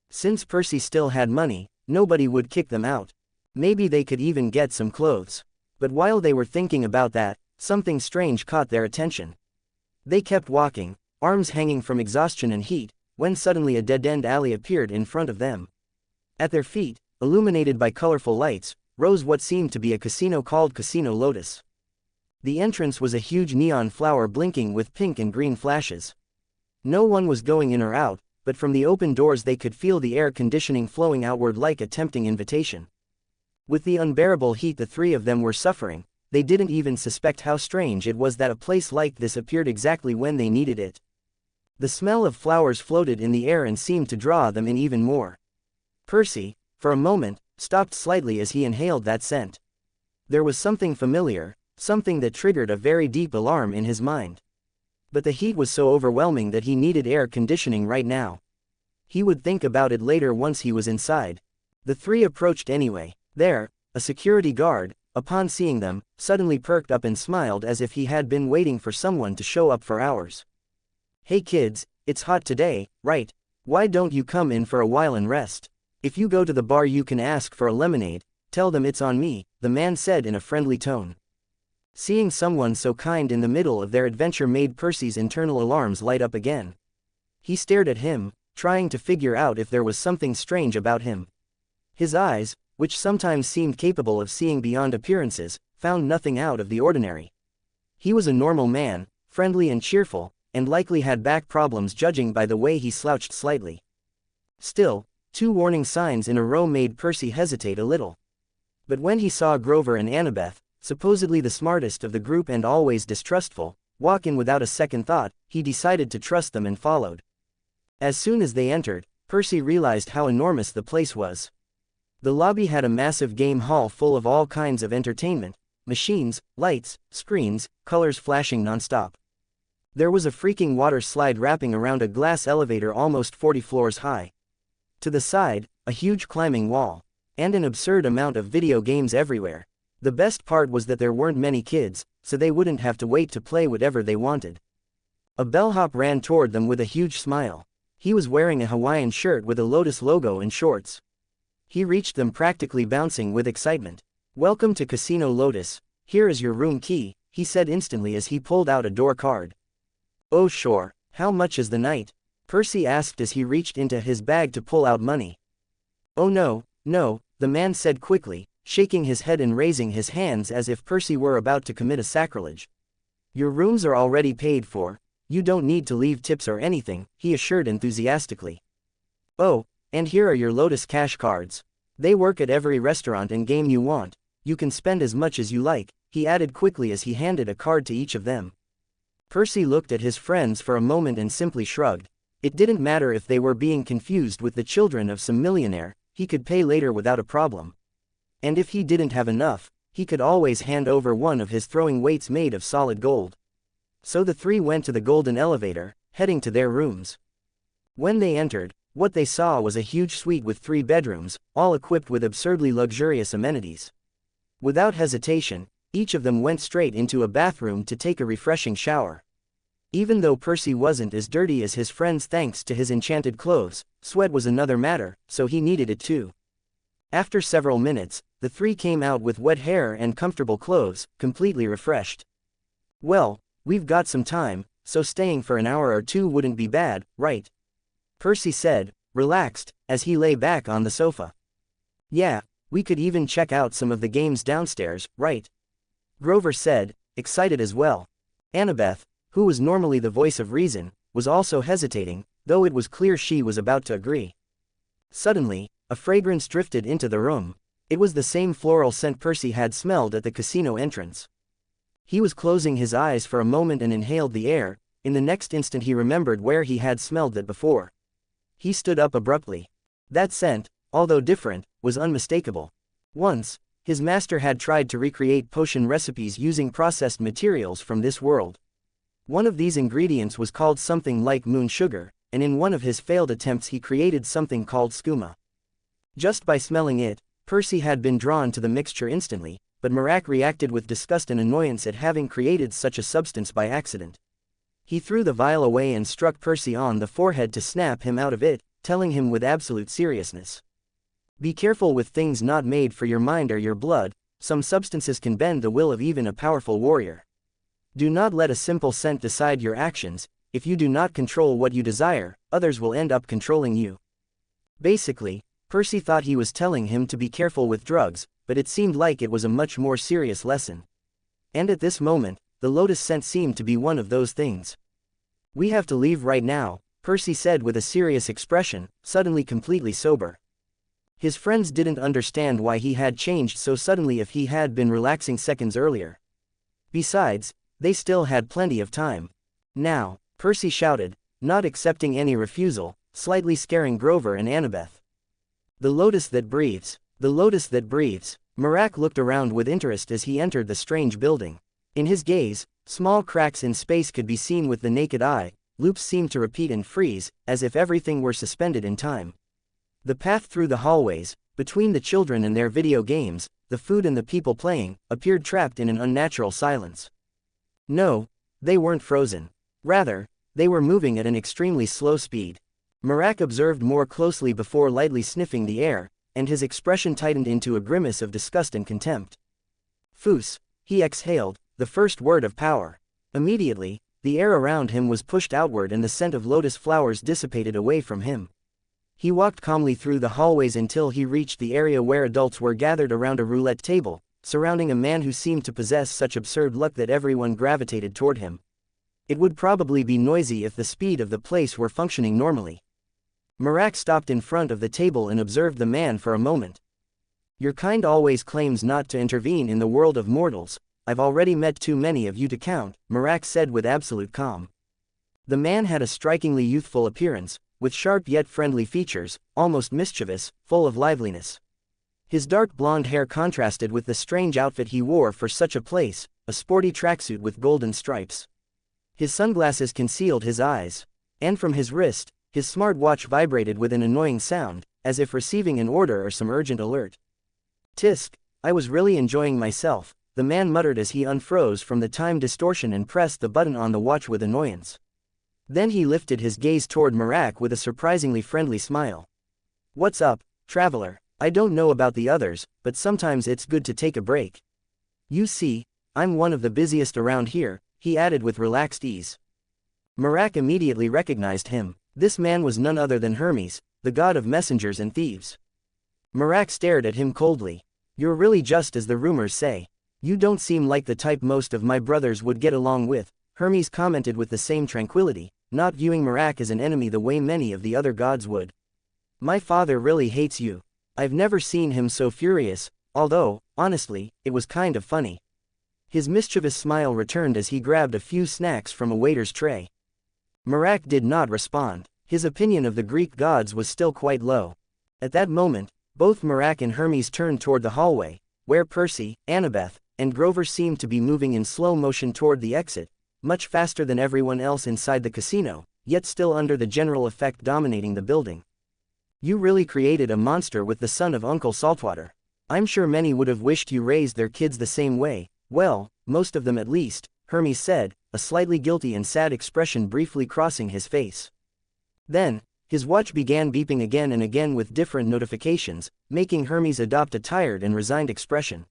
Since Percy still had money, nobody would kick them out. Maybe they could even get some clothes. But while they were thinking about that, something strange caught their attention. They kept walking, arms hanging from exhaustion and heat, when suddenly a dead-end alley appeared in front of them. At their feet, illuminated by colorful lights, rose what seemed to be a casino called Casino Lotus. The entrance was a huge neon flower blinking with pink and green flashes. No one was going in or out, but from the open doors they could feel the air conditioning flowing outward like a tempting invitation. With the unbearable heat the three of them were suffering, they didn't even suspect how strange it was that a place like this appeared exactly when they needed it. The smell of flowers floated in the air and seemed to draw them in even more. Percy, for a moment, stopped slightly as he inhaled that scent. There was something familiar, something that triggered a very deep alarm in his mind. But the heat was so overwhelming that he needed air conditioning right now. He would think about it later once he was inside. The three approached anyway. There, a security guard, upon seeing them, suddenly perked up and smiled as if he had been waiting for someone to show up for hours. Hey kids, it's hot today, right? Why don't you come in for a while and rest? If you go to the bar you can ask for a lemonade, tell them it's on me, the man said in a friendly tone. Seeing someone so kind in the middle of their adventure made Percy's internal alarms light up again. He stared at him, trying to figure out if there was something strange about him. His eyes, which sometimes seemed capable of seeing beyond appearances, found nothing out of the ordinary. He was a normal man, friendly and cheerful, and likely had back problems judging by the way he slouched slightly. Still, 2 warning signs in a row made Percy hesitate a little. But when he saw Grover and Annabeth, supposedly the smartest of the group and always distrustful, walk in without a second thought, he decided to trust them and followed. As soon as they entered, Percy realized how enormous the place was. The lobby had a massive game hall full of all kinds of entertainment, machines, lights, screens, colors flashing non-stop. There was a freaking water slide wrapping around a glass elevator almost 40 floors high. To the side, a huge climbing wall, and an absurd amount of video games everywhere. The best part was that there weren't many kids, so they wouldn't have to wait to play whatever they wanted. A bellhop ran toward them with a huge smile. He was wearing a Hawaiian shirt with a Lotus logo and shorts. He reached them practically bouncing with excitement. Welcome to Casino Lotus, here is your room key, he said instantly as he pulled out a door card. Oh sure, how much is the night? Percy asked as he reached into his bag to pull out money. Oh no, the man said quickly, shaking his head and raising his hands as if Percy were about to commit a sacrilege. Your rooms are already paid for, you don't need to leave tips or anything, he assured enthusiastically. Oh, and here are your Lotus cash cards. They work at every restaurant and game you want, you can spend as much as you like, he added quickly as he handed a card to each of them. Percy looked at his friends for a moment and simply shrugged. It didn't matter if they were being confused with the children of some millionaire, he could pay later without a problem. And if he didn't have enough, he could always hand over one of his throwing weights made of solid gold. So the three went to the golden elevator, heading to their rooms. When they entered, what they saw was a huge suite with 3 bedrooms, all equipped with absurdly luxurious amenities. Without hesitation, each of them went straight into a bathroom to take a refreshing shower. Even though Percy wasn't as dirty as his friends thanks to his enchanted clothes, sweat was another matter, so he needed it too. After several minutes, the 3 came out with wet hair and comfortable clothes, completely refreshed. Well, we've got some time, so staying for an hour or two wouldn't be bad, right? Percy said, relaxed, as he lay back on the sofa. Yeah, we could even check out some of the games downstairs, right? Grover said, excited as well. Annabeth, who was normally the voice of reason, was also hesitating, though it was clear she was about to agree. Suddenly, a fragrance drifted into the room. It was the same floral scent Percy had smelled at the casino entrance. He was closing his eyes for a moment and inhaled the air. In the next instant he remembered where he had smelled it before. He stood up abruptly. That scent, although different, was unmistakable. Once, his master had tried to recreate potion recipes using processed materials from this world. One of these ingredients was called something like moon sugar, and in one of his failed attempts he created something called skooma. Just by smelling it, Percy had been drawn to the mixture instantly, but Marak reacted with disgust and annoyance at having created such a substance by accident. He threw the vial away and struck Percy on the forehead to snap him out of it, telling him with absolute seriousness. Be careful with things not made for your mind or your blood. Some substances can bend the will of even a powerful warrior. Do not let a simple scent decide your actions. If you do not control what you desire, others will end up controlling you. Basically, Percy thought he was telling him to be careful with drugs, but it seemed like it was a much more serious lesson. And at this moment, the lotus scent seemed to be one of those things. We have to leave right now, Percy said with a serious expression, suddenly completely sober. His friends didn't understand why he had changed so suddenly if he had been relaxing seconds earlier. Besides, they still had plenty of time. Now, Percy shouted, not accepting any refusal, slightly scaring Grover and Annabeth. The lotus that breathes. The lotus that breathes. Marak looked around with interest as he entered the strange building. In his gaze, small cracks in space could be seen with the naked eye. Loops seemed to repeat and freeze, as if everything were suspended in time. The path through the hallways, between the children and their video games, the food and the people playing, appeared trapped in an unnatural silence. No, they weren't frozen. Rather, they were moving at an extremely slow speed. Marak observed more closely before lightly sniffing the air, and his expression tightened into a grimace of disgust and contempt. Foos, he exhaled, the first word of power. Immediately, the air around him was pushed outward and the scent of lotus flowers dissipated away from him. He walked calmly through the hallways until he reached the area where adults were gathered around a roulette table, surrounding a man who seemed to possess such absurd luck that everyone gravitated toward him. It would probably be noisy if the speed of the place were functioning normally. Marak stopped in front of the table and observed the man for a moment. Your kind always claims not to intervene in the world of mortals. I've already met too many of you to count, Marak said with absolute calm. The man had a strikingly youthful appearance, with sharp yet friendly features, almost mischievous, full of liveliness. His dark blonde hair contrasted with the strange outfit he wore for such a place, a sporty tracksuit with golden stripes. His sunglasses concealed his eyes, and from his wrist, his smart watch vibrated with an annoying sound, as if receiving an order or some urgent alert. Tisk, I was really enjoying myself, the man muttered as he unfroze from the time distortion and pressed the button on the watch with annoyance. Then he lifted his gaze toward Marak with a surprisingly friendly smile. What's up, traveler? I don't know about the others, but sometimes it's good to take a break. You see, I'm one of the busiest around here, he added with relaxed ease. Marak immediately recognized him. This man was none other than Hermes, the god of messengers and thieves. Marak stared at him coldly. You're really just as the rumors say. You don't seem like the type most of my brothers would get along with, Hermes commented with the same tranquility, not viewing Marak as an enemy the way many of the other gods would. My father really hates you. I've never seen him so furious, although, honestly, it was kind of funny. His mischievous smile returned as he grabbed a few snacks from a waiter's tray. Marak did not respond. His opinion of the Greek gods was still quite low. At that moment, both Marak and Hermes turned toward the hallway, where Percy, Annabeth, and Grover seemed to be moving in slow motion toward the exit, much faster than everyone else inside the casino, yet still under the general effect dominating the building. You really created a monster with the son of Uncle Saltwater. I'm sure many would have wished you raised their kids the same way. Well, most of them at least, Hermes said, a slightly guilty and sad expression briefly crossing his face. Then, his watch began beeping again and again with different notifications, making Hermes adopt a tired and resigned expression.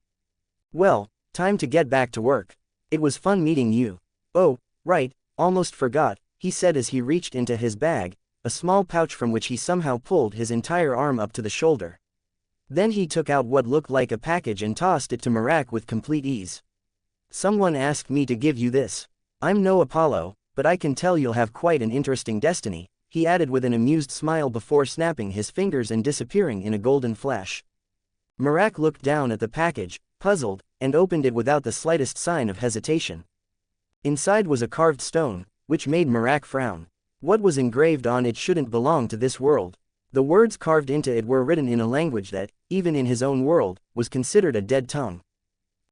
Well, time to get back to work. It was fun meeting you. Oh, right, Almost forgot, he said as he reached into his bag, a small pouch from which he somehow pulled his entire arm up to the shoulder. Then he took out what looked like a package and tossed it to Marak with complete ease. Someone asked me to give you this. I'm no Apollo, but I can tell you'll have quite an interesting destiny, he added with an amused smile before snapping his fingers and disappearing in a golden flash. Marak looked down at the package, puzzled, and opened it without the slightest sign of hesitation. Inside was a carved stone, which made Marak frown. What was engraved on it shouldn't belong to this world. The words carved into it were written in a language that, even in his own world, was considered a dead tongue.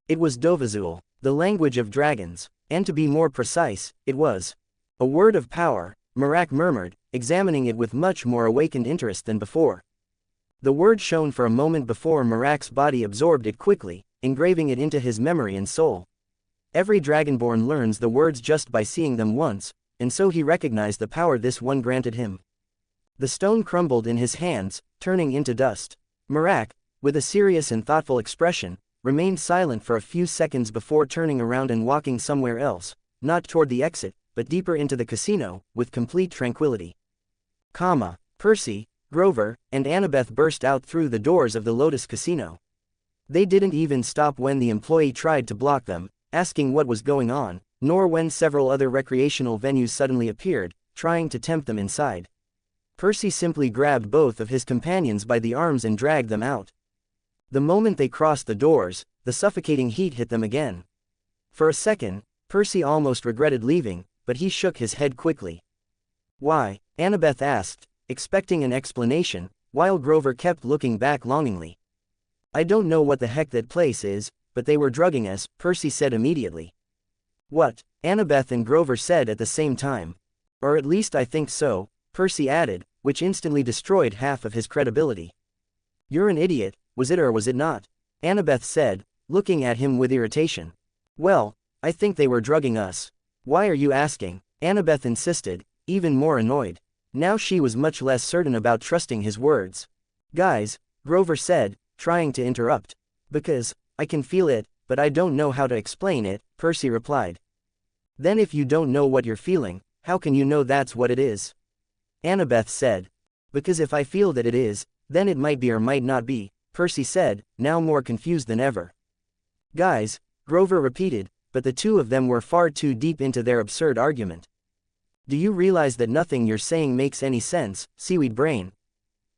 It was Dovazul, the language of dragons, and to be more precise, it was a word of power, Marak murmured, examining it with much more awakened interest than before. The word shone for a moment before Marak's body absorbed it quickly, engraving it into his memory and soul. Every Dragonborn learns the words just by seeing them once, and so he recognized the power this one granted him. The stone crumbled in his hands, turning into dust. Marak, with a serious and thoughtful expression, remained silent for a few seconds before turning around and walking somewhere else, not toward the exit, but deeper into the casino, with complete tranquility. Percy, Grover, and Annabeth burst out through the doors of the Lotus Casino. They didn't even stop when the employee tried to block them, asking what was going on, nor when several other recreational venues suddenly appeared, trying to tempt them inside. Percy simply grabbed both of his companions by the arms and dragged them out. The moment they crossed the doors, the suffocating heat hit them again. For a second, Percy almost regretted leaving, but he shook his head quickly. Why? Annabeth asked, expecting an explanation, while Grover kept looking back longingly. I don't know what the heck that place is, but they were drugging us, Percy said immediately. What? Annabeth and Grover said at the same time. Or at least I think so, Percy added, which instantly destroyed half of his credibility. You're an idiot, was it or was it not? Annabeth said, looking at him with irritation. Well, I think they were drugging us. Why are you asking? Annabeth insisted, even more annoyed. Now she was much less certain about trusting his words. Guys, Grover said, trying to interrupt. Because, I can feel it, but I don't know how to explain it, Percy replied. Then if you don't know what you're feeling, how can you know that's what it is? Annabeth said. Because if I feel that it is, then it might be or might not be, Percy said, now more confused than ever. Guys, Grover repeated, but the two of them were far too deep into their absurd argument. Do you realize that nothing you're saying makes any sense, seaweed brain?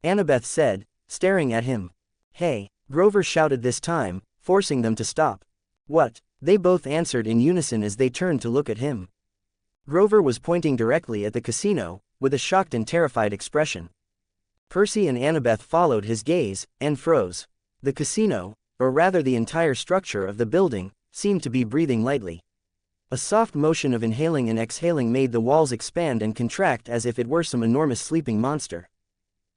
Annabeth said, staring at him. Hey, Grover shouted this time, forcing them to stop. What? They both answered in unison as they turned to look at him. Grover was pointing directly at the casino, with a shocked and terrified expression. Percy and Annabeth followed his gaze, and froze. The casino, or rather the entire structure of the building, seemed to be breathing lightly. A soft motion of inhaling and exhaling made the walls expand and contract as if it were some enormous sleeping monster.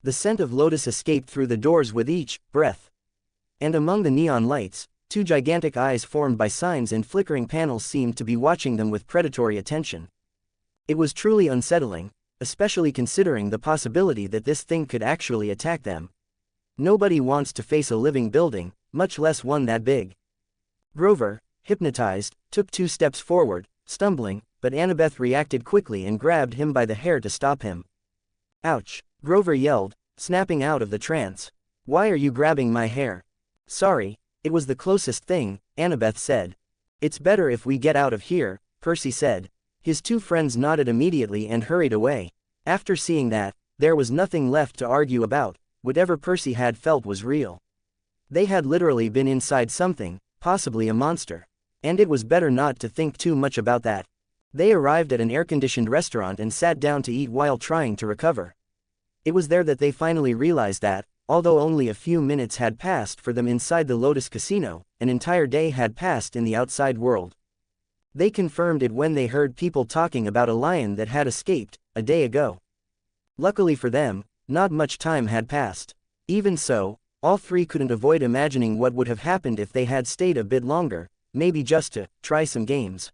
The scent of lotus escaped through the doors with each breath. And among the neon lights, two gigantic eyes formed by signs and flickering panels seemed to be watching them with predatory attention. It was truly unsettling, especially considering the possibility that this thing could actually attack them. Nobody wants to face a living building, much less one that big. Grover, hypnotized, took 2 steps forward, stumbling, but Annabeth reacted quickly and grabbed him by the hair to stop him. Ouch! Grover yelled, snapping out of the trance. Why are you grabbing my hair? Sorry, it was the closest thing, Annabeth said. It's better if we get out of here, Percy said. His 2 friends nodded immediately and hurried away. After seeing that, there was nothing left to argue about. Whatever Percy had felt was real. They had literally been inside something, possibly a monster. And it was better not to think too much about that. They arrived at an air-conditioned restaurant and sat down to eat while trying to recover. It was there that they finally realized that, although only a few minutes had passed for them inside the Lotus Casino, an entire day had passed in the outside world. They confirmed it when they heard people talking about a lion that had escaped, a day ago. Luckily for them, not much time had passed. Even so, all 3 couldn't avoid imagining what would have happened if they had stayed a bit longer, maybe just to try some games.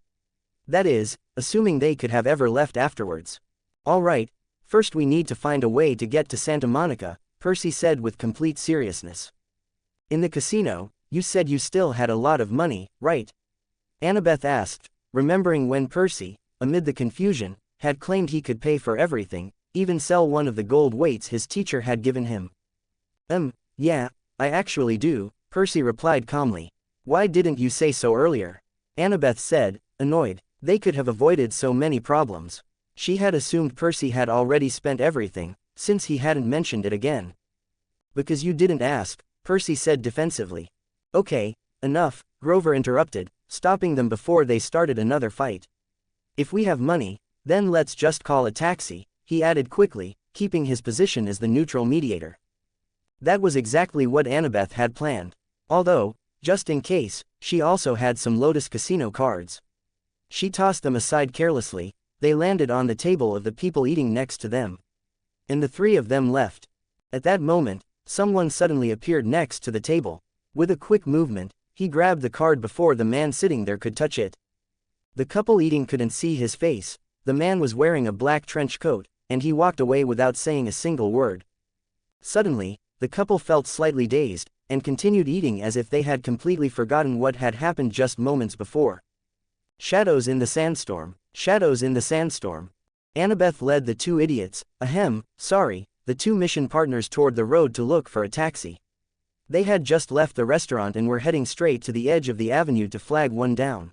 That is, assuming they could have ever left afterwards. All right, first we need to find a way to get to Santa Monica, Percy said with complete seriousness. In the casino, you said you still had a lot of money, right? Annabeth asked, remembering when Percy, amid the confusion, had claimed he could pay for everything, even sell one of the gold weights his teacher had given him. Yeah, I actually do, Percy replied calmly. Why didn't you say so earlier? Annabeth said, annoyed. They could have avoided so many problems. She had assumed Percy had already spent everything, since he hadn't mentioned it again. Because you didn't ask, Percy said defensively. Okay, enough, Grover interrupted, stopping them before they started another fight. If we have money, then let's just call a taxi, he added quickly, keeping his position as the neutral mediator. That was exactly what Annabeth had planned. Although, just in case, she also had some Lotus Casino cards. She tossed them aside carelessly. They landed on the table of the people eating next to them. And the three of them left. At that moment, someone suddenly appeared next to the table. With a quick movement, he grabbed the card before the man sitting there could touch it. The couple eating couldn't see his face. The man was wearing a black trench coat, and he walked away without saying a single word. Suddenly, the couple felt slightly dazed, and continued eating as if they had completely forgotten what had happened just moments before. Shadows in the sandstorm. Shadows in the sandstorm. Annabeth led the two idiots, the two mission partners toward the road to look for a taxi. They had just left the restaurant and were heading straight to the edge of the avenue to flag one down.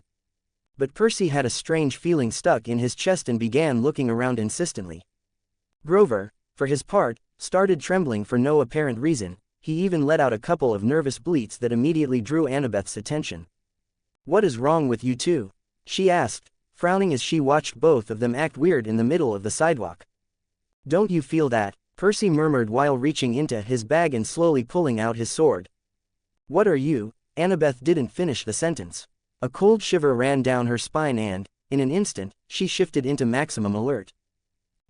But Percy had a strange feeling stuck in his chest and began looking around insistently. Grover, for his part, started trembling for no apparent reason. He even let out a couple of nervous bleats that immediately drew Annabeth's attention. What is wrong with you two? She asked, frowning as she watched both of them act weird in the middle of the sidewalk. Don't you feel that? Percy murmured while reaching into his bag and slowly pulling out his sword. What are you? Annabeth didn't finish the sentence. A cold shiver ran down her spine and, in an instant, she shifted into maximum alert.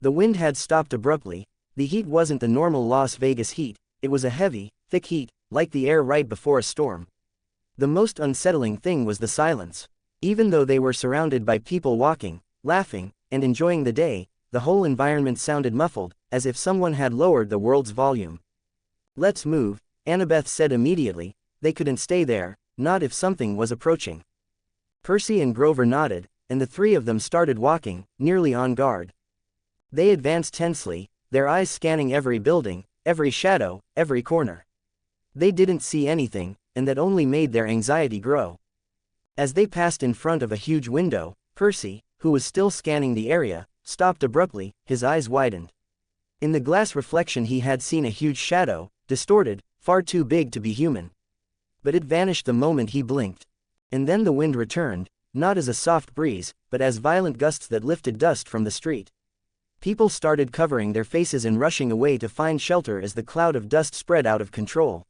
The wind had stopped abruptly. The heat wasn't the normal Las Vegas heat, it was a heavy, thick heat, like the air right before a storm. The most unsettling thing was the silence. Even though they were surrounded by people walking, laughing, and enjoying the day, the whole environment sounded muffled, as if someone had lowered the world's volume. Let's move, Annabeth said immediately. They couldn't stay there, not if something was approaching. Percy and Grover nodded, and the three of them started walking, nearly on guard. They advanced tensely, their eyes scanning every building, every shadow, every corner. They didn't see anything, and that only made their anxiety grow. As they passed in front of a huge window, Percy, who was still scanning the area, stopped abruptly, his eyes widened. In the glass reflection he had seen a huge shadow, distorted, far too big to be human. But it vanished the moment he blinked. And then the wind returned, not as a soft breeze, but as violent gusts that lifted dust from the street. People started covering their faces and rushing away to find shelter as the cloud of dust spread out of control.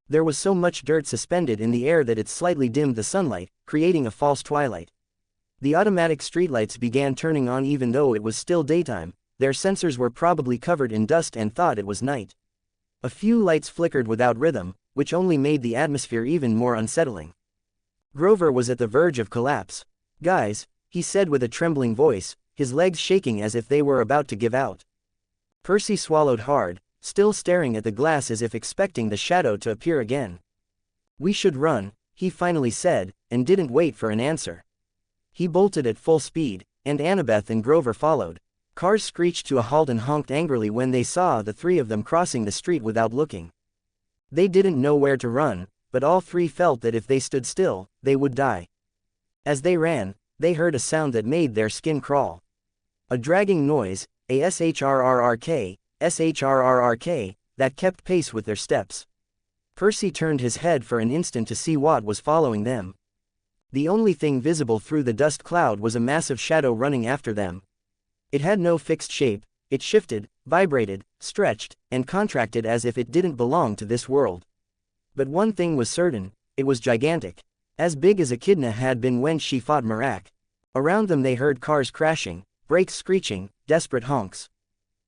There was so much dirt suspended in the air that it slightly dimmed the sunlight, creating a false twilight. The automatic streetlights began turning on even though it was still daytime. Their sensors were probably covered in dust and thought it was night. A few lights flickered without rhythm, which only made the atmosphere even more unsettling. Grover was at the verge of collapse. Guys, he said with a trembling voice, his legs shaking as if they were about to give out. Percy swallowed hard, still staring at the glass as if expecting the shadow to appear again. We should run, he finally said, and didn't wait for an answer. He bolted at full speed, and Annabeth and Grover followed. Cars screeched to a halt and honked angrily when they saw the three of them crossing the street without looking. They didn't know where to run, but all three felt that if they stood still, they would die. As they ran, they heard a sound that made their skin crawl. A dragging noise, a shrrrk, that kept pace with their steps. Percy turned his head for an instant to see what was following them. The only thing visible through the dust cloud was a massive shadow running after them. It had no fixed shape, it shifted, vibrated, stretched, and contracted as if it didn't belong to this world. But one thing was certain, it was gigantic. As big as Echidna had been when she fought Marak. Around them they heard cars crashing, brakes screeching, desperate honks.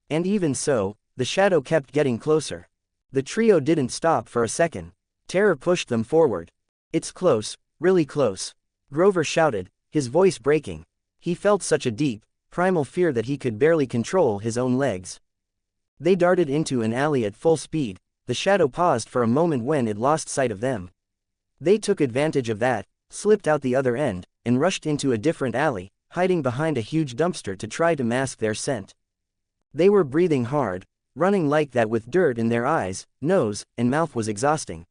And even so, the shadow kept getting closer. The trio didn't stop for a second. Terror pushed them forward. It's close, really close. Grover shouted, his voice breaking. He felt such a deep, primal fear that he could barely control his own legs. They darted into an alley at full speed. The shadow paused for a moment when it lost sight of them. They took advantage of that, slipped out the other end, and rushed into a different alley, hiding behind a huge dumpster to try to mask their scent. They were breathing hard, running like that with dirt in their eyes, nose, and mouth was exhausting.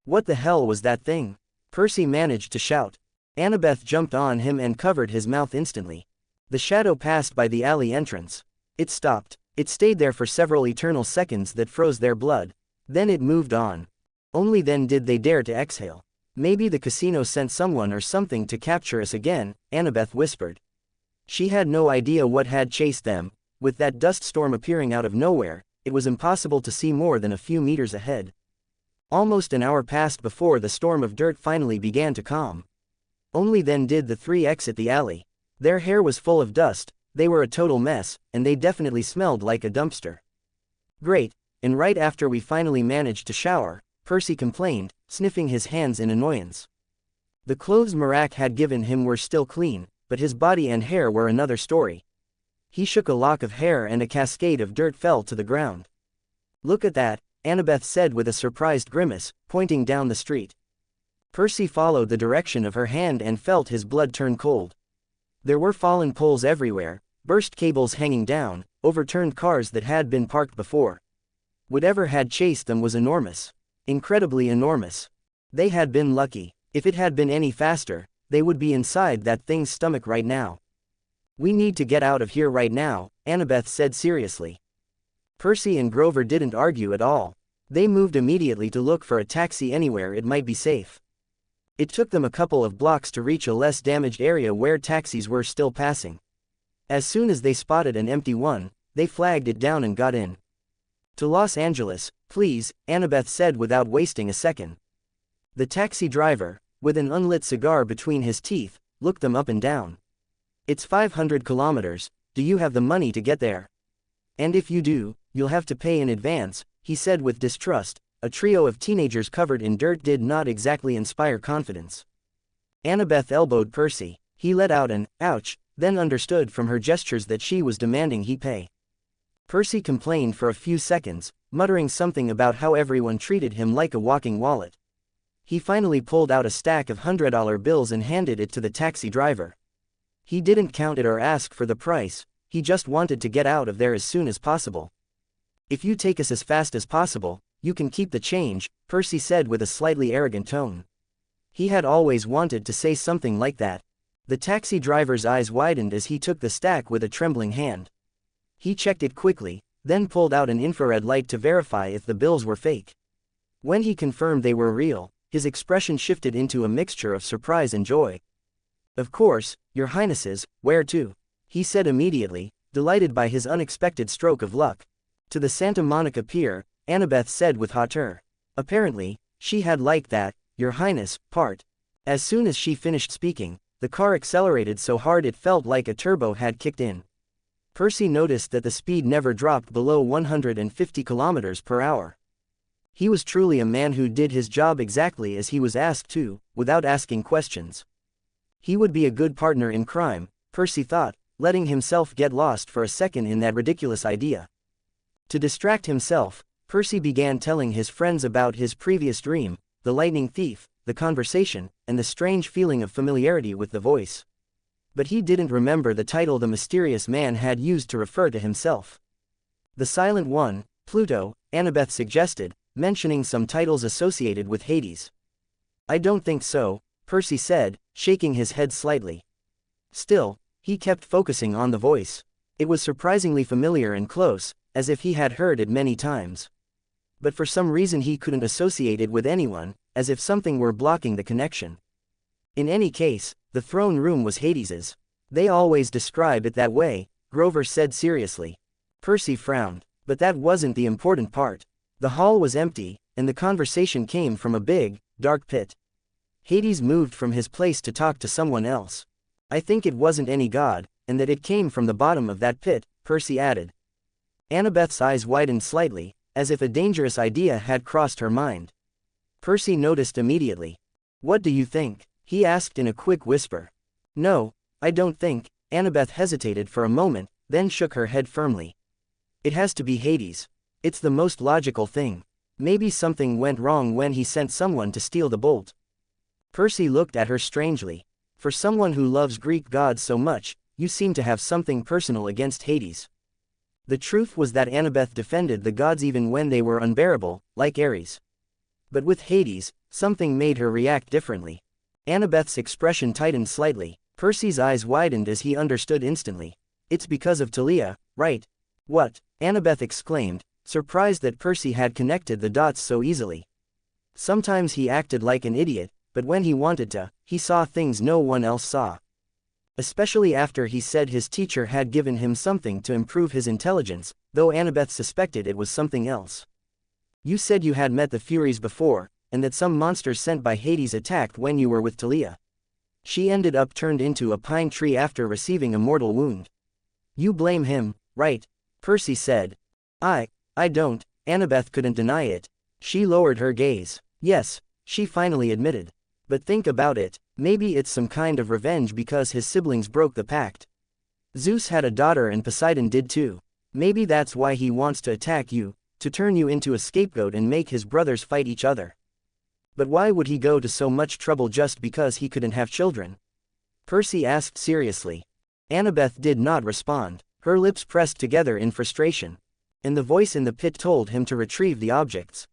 What the hell was that thing? Percy managed to shout. Annabeth jumped on him and covered his mouth instantly. The shadow passed by the alley entrance. It stopped. It stayed there for several eternal seconds that froze their blood. Then it moved on. Only then did they dare to exhale. Maybe the casino sent someone or something to capture us again, Annabeth whispered. She had no idea what had chased them. With that dust storm appearing out of nowhere, it was impossible to see more than a few meters ahead. Almost an hour passed before the storm of dirt finally began to calm. Only then did the three exit the alley. Their hair was full of dust, they were a total mess, and they definitely smelled like a dumpster. Great, and right after we finally managed to shower, Percy complained, sniffing his hands in annoyance. The clothes Marak had given him were still clean, but his body and hair were another story. He shook a lock of hair and a cascade of dirt fell to the ground. Look at that, Annabeth said with a surprised grimace, pointing down the street. Percy followed the direction of her hand and felt his blood turn cold. There were fallen poles everywhere, burst cables hanging down, overturned cars that had been parked before. Whatever had chased them was enormous. Incredibly enormous. They had been lucky. If it had been any faster, they would be inside that thing's stomach right now. We need to get out of here right now, Annabeth said seriously. Percy and Grover didn't argue at all. They moved immediately to look for a taxi anywhere it might be safe. It took them a couple of blocks to reach a less damaged area where taxis were still passing. As soon as they spotted an empty one, they flagged it down and got in. To Los Angeles, please, Annabeth said without wasting a second. The taxi driver, with an unlit cigar between his teeth, looked them up and down. It's 500 kilometers, do you have the money to get there? And if you do, you'll have to pay in advance, he said with distrust. A trio of teenagers covered in dirt did not exactly inspire confidence. Annabeth elbowed Percy. He let out an ouch, then understood from her gestures that she was demanding he pay. Percy complained for a few seconds, muttering something about how everyone treated him like a walking wallet. He finally pulled out a stack of $100 bills and handed it to the taxi driver. He didn't count it or ask for the price, he just wanted to get out of there as soon as possible. If you take us as fast as possible, you can keep the change, Percy said with a slightly arrogant tone. He had always wanted to say something like that. The taxi driver's eyes widened as he took the stack with a trembling hand. He checked it quickly, then pulled out an infrared light to verify if the bills were fake. When he confirmed they were real, his expression shifted into a mixture of surprise and joy. Of course, your highnesses, where to? He said immediately, delighted by his unexpected stroke of luck. To the Santa Monica Pier, Annabeth said with hauteur. Apparently, she had liked that, your highness, part. As soon as she finished speaking, the car accelerated so hard it felt like a turbo had kicked in. Percy noticed that the speed never dropped below 150 kilometers per hour. He was truly a man who did his job exactly as he was asked to, without asking questions. He would be a good partner in crime, Percy thought, letting himself get lost for a second in that ridiculous idea. To distract himself, Percy began telling his friends about his previous dream, the lightning thief, the conversation, and the strange feeling of familiarity with the voice. But he didn't remember the title the mysterious man had used to refer to himself. The Silent One, Pluto, Annabeth suggested, mentioning some titles associated with Hades. I don't think so, Percy said, shaking his head slightly. Still, he kept focusing on the voice. It was surprisingly familiar and close, as if he had heard it many times. But for some reason he couldn't associate it with anyone, as if something were blocking the connection. In any case, the throne room was Hades's. They always describe it that way, Grover said seriously. Percy frowned. But that wasn't the important part. The hall was empty, and the conversation came from a big, dark pit. Hades moved from his place to talk to someone else. I think it wasn't any god, and that it came from the bottom of that pit, Percy added. Annabeth's eyes widened slightly, as if a dangerous idea had crossed her mind. Percy noticed immediately. What do you think? He asked in a quick whisper. No, I don't think. Annabeth hesitated for a moment, then shook her head firmly. It has to be Hades. It's the most logical thing. Maybe something went wrong when he sent someone to steal the bolt. Percy looked at her strangely. For someone who loves Greek gods so much, you seem to have something personal against Hades. The truth was that Annabeth defended the gods even when they were unbearable, like Ares. But with Hades, something made her react differently. Annabeth's expression tightened slightly. Percy's eyes widened as he understood instantly. It's because of Talia, right? What? Annabeth exclaimed, surprised that Percy had connected the dots so easily. Sometimes he acted like an idiot, but when he wanted to, he saw things no one else saw. Especially after he said his teacher had given him something to improve his intelligence, though Annabeth suspected it was something else. You said you had met the Furies before, and that some monsters sent by Hades attacked when you were with Talia. She ended up turned into a pine tree after receiving a mortal wound. You blame him, right? Percy said. I don't. Annabeth couldn't deny it. She lowered her gaze. Yes, she finally admitted. But think about it, maybe it's some kind of revenge because his siblings broke the pact. Zeus had a daughter and Poseidon did too. Maybe that's why he wants to attack you, to turn you into a scapegoat and make his brothers fight each other. But why would he go to so much trouble just because he couldn't have children? Percy asked seriously. Annabeth did not respond. Her lips pressed together in frustration. And the voice in the pit told him to retrieve the objects.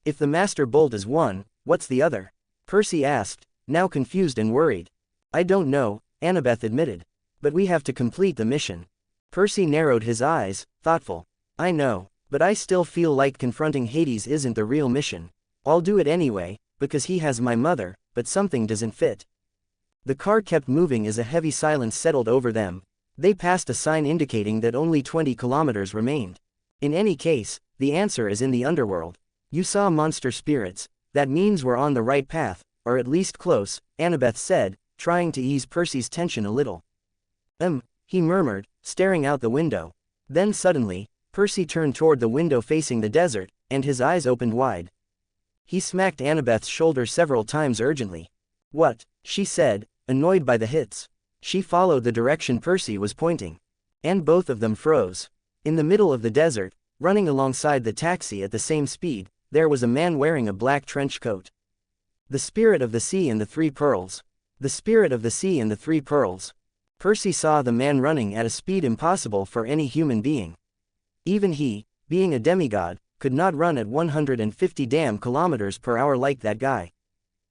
If the master bolt is one, what's the other? Percy asked, now confused and worried. I don't know, Annabeth admitted. But we have to complete the mission. Percy narrowed his eyes, thoughtful. I know, but I still feel like confronting Hades isn't the real mission. I'll do it anyway, because he has my mother, but something doesn't fit. The car kept moving as a heavy silence settled over them. They passed a sign indicating that only 20 kilometers remained. In any case, the answer is in the underworld. You saw monster spirits, that means we're on the right path, or at least close, Annabeth said, trying to ease Percy's tension a little. He murmured, staring out the window. Then suddenly, Percy turned toward the window facing the desert, and his eyes opened wide. He smacked Annabeth's shoulder several times urgently. What? She said, annoyed by the hits. She followed the direction Percy was pointing. And both of them froze. In the middle of the desert, running alongside the taxi at the same speed, there was a man wearing a black trench coat. The Spirit of the Sea and the Three Pearls. The Spirit of the Sea and the Three Pearls. Percy saw the man running at a speed impossible for any human being. Even he, being a demigod, could not run at 150 kilometers per hour like that guy.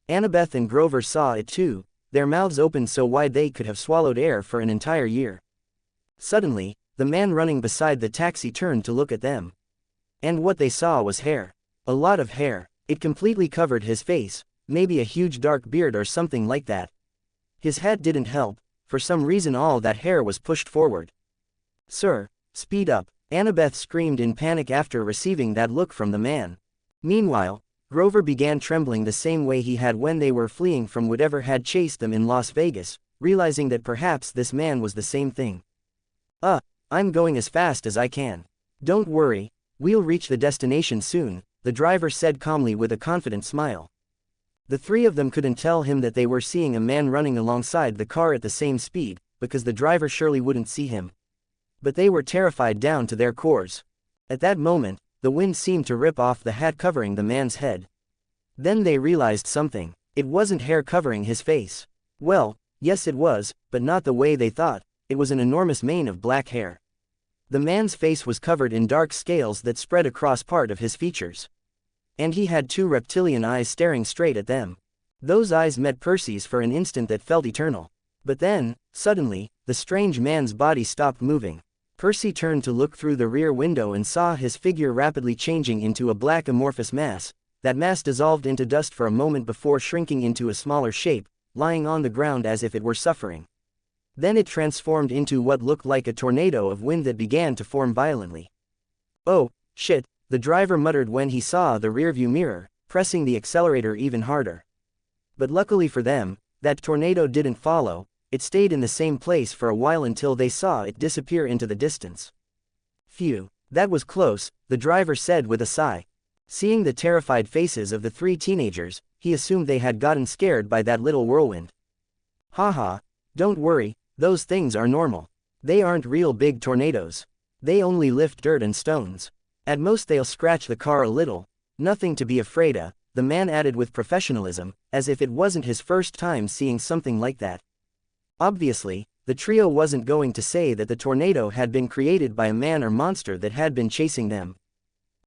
Annabeth and Grover saw it too, their mouths opened so wide they could have swallowed air for an entire year. Suddenly, the man running beside the taxi turned to look at them. And what they saw was hair. A lot of hair. It completely covered his face, maybe a huge dark beard or something like that. His hat didn't help, for some reason all that hair was pushed forward. Sir, speed up, Annabeth screamed in panic after receiving that look from the man. Meanwhile, Grover began trembling the same way he had when they were fleeing from whatever had chased them in Las Vegas, realizing that perhaps this man was the same thing. I'm going as fast as I can. Don't worry, we'll reach the destination soon, the driver said calmly with a confident smile. The three of them couldn't tell him that they were seeing a man running alongside the car at the same speed, because the driver surely wouldn't see him. But they were terrified down to their cores. At that moment, the wind seemed to rip off the hat covering the man's head. Then they realized something. It wasn't hair covering his face. Well, yes it was, but not the way they thought. It was an enormous mane of black hair. The man's face was covered in dark scales that spread across part of his features. And he had two reptilian eyes staring straight at them. Those eyes met Percy's for an instant that felt eternal. But then, suddenly, the strange man's body stopped moving. Percy turned to look through the rear window and saw his figure rapidly changing into a black amorphous mass. That mass dissolved into dust for a moment before shrinking into a smaller shape, lying on the ground as if it were suffering. Then it transformed into what looked like a tornado of wind that began to form violently. Oh, shit, the driver muttered when he saw the rearview mirror, pressing the accelerator even harder. But luckily for them, that tornado didn't follow. It stayed in the same place for a while until they saw it disappear into the distance. Phew, that was close, the driver said with a sigh. Seeing the terrified faces of the three teenagers, he assumed they had gotten scared by that little whirlwind. Haha, don't worry, those things are normal. They aren't real big tornadoes. They only lift dirt and stones. At most they'll scratch the car a little. Nothing to be afraid of, the man added with professionalism, as if it wasn't his first time seeing something like that. Obviously, the trio wasn't going to say that the tornado had been created by a man or monster that had been chasing them.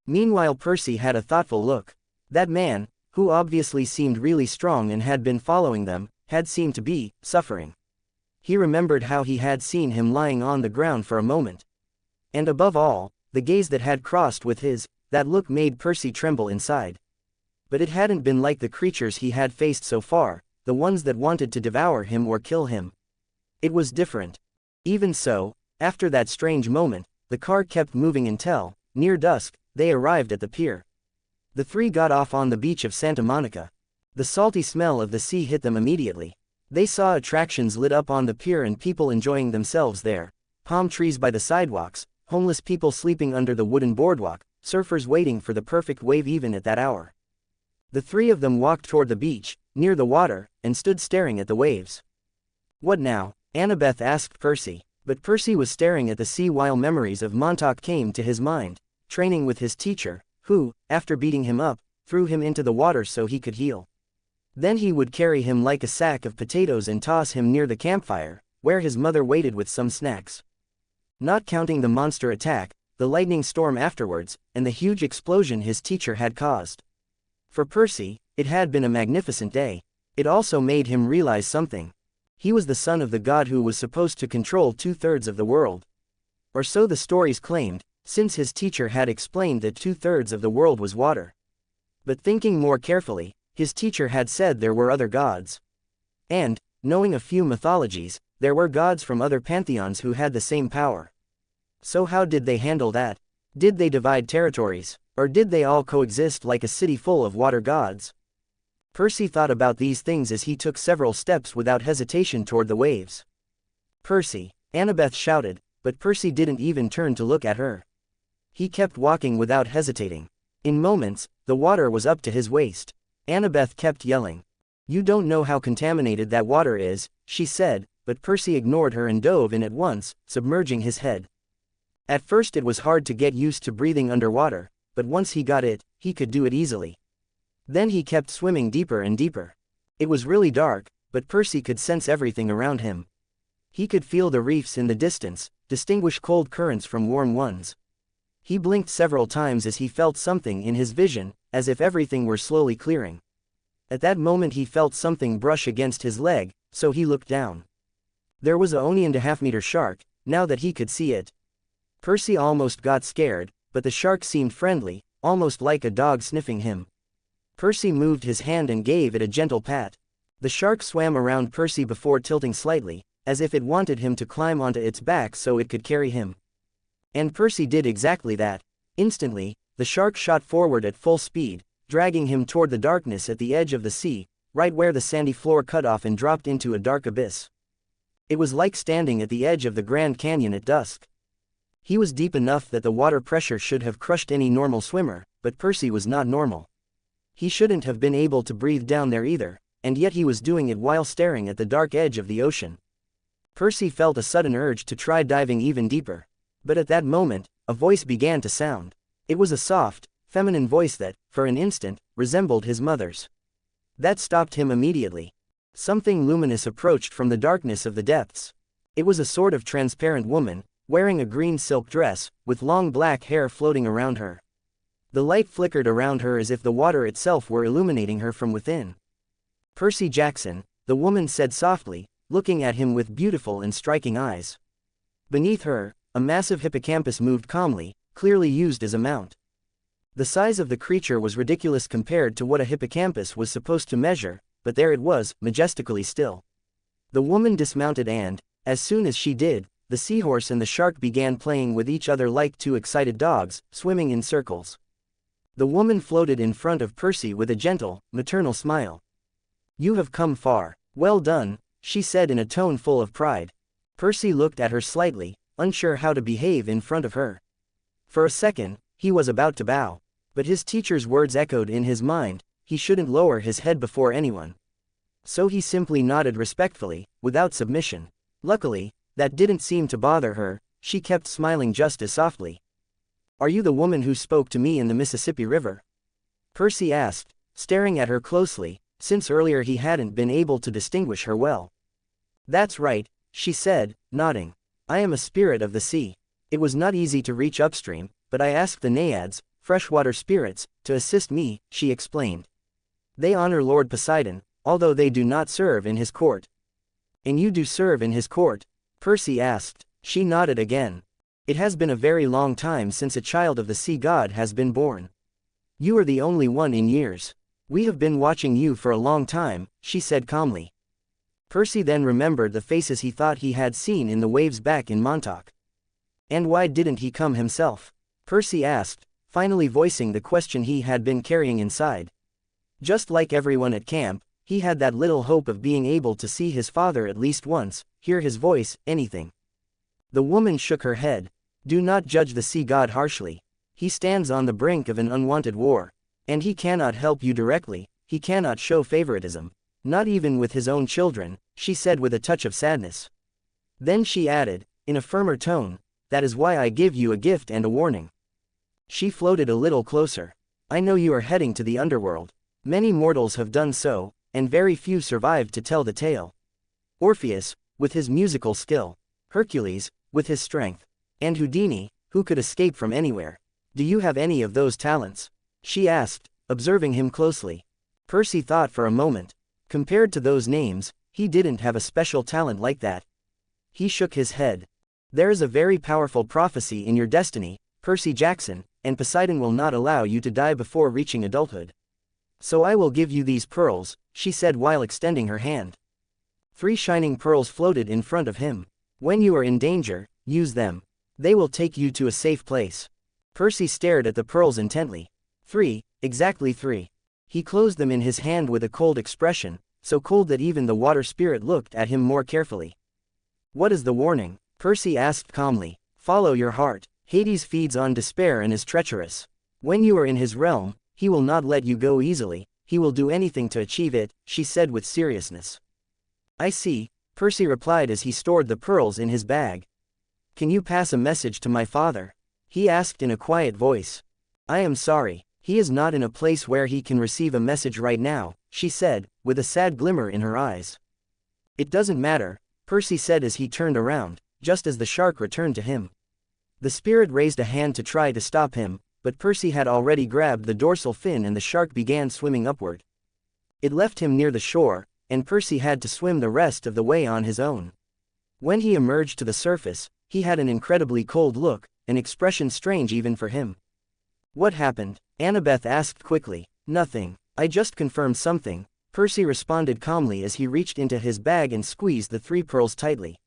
Meanwhile, Percy had a thoughtful look. That man, who obviously seemed really strong and had been following them, had seemed to be suffering. He remembered how he had seen him lying on the ground for a moment. And above all, the gaze that had crossed with his, that look made Percy tremble inside. But it hadn't been like the creatures he had faced so far, the ones that wanted to devour him or kill him. It was different. Even so, after that strange moment, the car kept moving until, near dusk, they arrived at the pier. The three got off on the beach of Santa Monica. The salty smell of the sea hit them immediately. They saw attractions lit up on the pier and people enjoying themselves there. Palm trees by the sidewalks, homeless people sleeping under the wooden boardwalk, surfers waiting for the perfect wave even at that hour. The three of them walked toward the beach, near the water, and stood staring at the waves. "What now?" Annabeth asked Percy, but Percy was staring at the sea while memories of Montauk came to his mind, training with his teacher, who, after beating him up, threw him into the water so he could heal. Then he would carry him like a sack of potatoes and toss him near the campfire, where his mother waited with some snacks. Not counting the monster attack, the lightning storm afterwards, and the huge explosion his teacher had caused. For Percy, it had been a magnificent day. It also made him realize something. He was the son of the god who was supposed to control 2/3 of the world. Or so the stories claimed, since his teacher had explained that 2/3 of the world was water. But thinking more carefully, his teacher had said there were other gods. And, knowing a few mythologies, there were gods from other pantheons who had the same power. So how did they handle that? Did they divide territories, or did they all coexist like a city full of water gods? Percy thought about these things as he took several steps without hesitation toward the waves. "Percy!" Annabeth shouted, but Percy didn't even turn to look at her. He kept walking without hesitating. In moments, the water was up to his waist. Annabeth kept yelling. "You don't know how contaminated that water is," she said, but Percy ignored her and dove in at once, submerging his head. At first it was hard to get used to breathing underwater, but once he got it, he could do it easily. Then he kept swimming deeper and deeper. It was really dark, but Percy could sense everything around him. He could feel the reefs in the distance, distinguish cold currents from warm ones. He blinked several times as he felt something in his vision, as if everything were slowly clearing. At that moment he felt something brush against his leg, so he looked down. There was a 1.5-meter shark, now that he could see it. Percy almost got scared, but the shark seemed friendly, almost like a dog sniffing him. Percy moved his hand and gave it a gentle pat. The shark swam around Percy before tilting slightly, as if it wanted him to climb onto its back so it could carry him. And Percy did exactly that. Instantly, the shark shot forward at full speed, dragging him toward the darkness at the edge of the sea, right where the sandy floor cut off and dropped into a dark abyss. It was like standing at the edge of the Grand Canyon at dusk. He was deep enough that the water pressure should have crushed any normal swimmer, but Percy was not normal. He shouldn't have been able to breathe down there either, and yet he was doing it while staring at the dark edge of the ocean. Percy felt a sudden urge to try diving even deeper. But at that moment, a voice began to sound. It was a soft, feminine voice that, for an instant, resembled his mother's. That stopped him immediately. Something luminous approached from the darkness of the depths. It was a sort of transparent woman, wearing a green silk dress, with long black hair floating around her. The light flickered around her as if the water itself were illuminating her from within. "Percy Jackson," the woman said softly, looking at him with beautiful and striking eyes. Beneath her, a massive hippocampus moved calmly, clearly used as a mount. The size of the creature was ridiculous compared to what a hippocampus was supposed to measure, but there it was, majestically still. The woman dismounted and, as soon as she did, the seahorse and the shark began playing with each other like two excited dogs, swimming in circles. The woman floated in front of Percy with a gentle, maternal smile. "You have come far. Well done," she said in a tone full of pride. Percy looked at her slightly, unsure how to behave in front of her. For a second, he was about to bow. But his teacher's words echoed in his mind, he shouldn't lower his head before anyone. So he simply nodded respectfully, without submission. Luckily, that didn't seem to bother her, she kept smiling just as softly. "Are you the woman who spoke to me in the Mississippi River?" Percy asked, staring at her closely, since earlier he hadn't been able to distinguish her well. That's right, she said, nodding. I am a spirit of the sea. It was not easy to reach upstream, but I asked the naiads, freshwater spirits, to assist me, she explained. They honor Lord Poseidon, although they do not serve in his court. And you do serve in his court? Percy asked. She nodded again. It has been a very long time since a child of the sea god has been born. You are the only one in years. We have been watching you for a long time, she said calmly. Percy then remembered the faces he thought he had seen in the waves back in Montauk. And why didn't he come himself? Percy asked, finally voicing the question he had been carrying inside. Just like everyone at camp, he had that little hope of being able to see his father at least once, hear his voice, anything. The woman shook her head. Do not judge the sea god harshly. He stands on the brink of an unwanted war. And he cannot help you directly, he cannot show favoritism. Not even with his own children, she said with a touch of sadness. Then she added, in a firmer tone, that is why I give you a gift and a warning. She floated a little closer. I know you are heading to the underworld. Many mortals have done so, and very few survived to tell the tale. Orpheus, with his musical skill. Hercules, with his strength. And Houdini, who could escape from anywhere. Do you have any of those talents? She asked, observing him closely. Percy thought for a moment. Compared to those names, he didn't have a special talent like that. He shook his head. There is a very powerful prophecy in your destiny, Percy Jackson, and Poseidon will not allow you to die before reaching adulthood. So I will give you these pearls, she said while extending her hand. 3 shining pearls floated in front of him. When you are in danger, use them. They will take you to a safe place. Percy stared at the pearls intently. 3, exactly 3. He closed them in his hand with a cold expression, so cold that even the water spirit looked at him more carefully. What is the warning? Percy asked calmly. Follow your heart. Hades feeds on despair and is treacherous. When you are in his realm, he will not let you go easily, he will do anything to achieve it, she said with seriousness. I see, Percy replied as he stored the pearls in his bag. Can you pass a message to my father? He asked in a quiet voice. I am sorry, he is not in a place where he can receive a message right now, she said, with a sad glimmer in her eyes. It doesn't matter, Percy said as he turned around, just as the shark returned to him. The spirit raised a hand to try to stop him, but Percy had already grabbed the dorsal fin and the shark began swimming upward. It left him near the shore, and Percy had to swim the rest of the way on his own. When he emerged to the surface, he had an incredibly cold look, an expression strange even for him. What happened? Annabeth asked quickly. Nothing, I just confirmed something, Percy responded calmly as he reached into his bag and squeezed the 3 pearls tightly.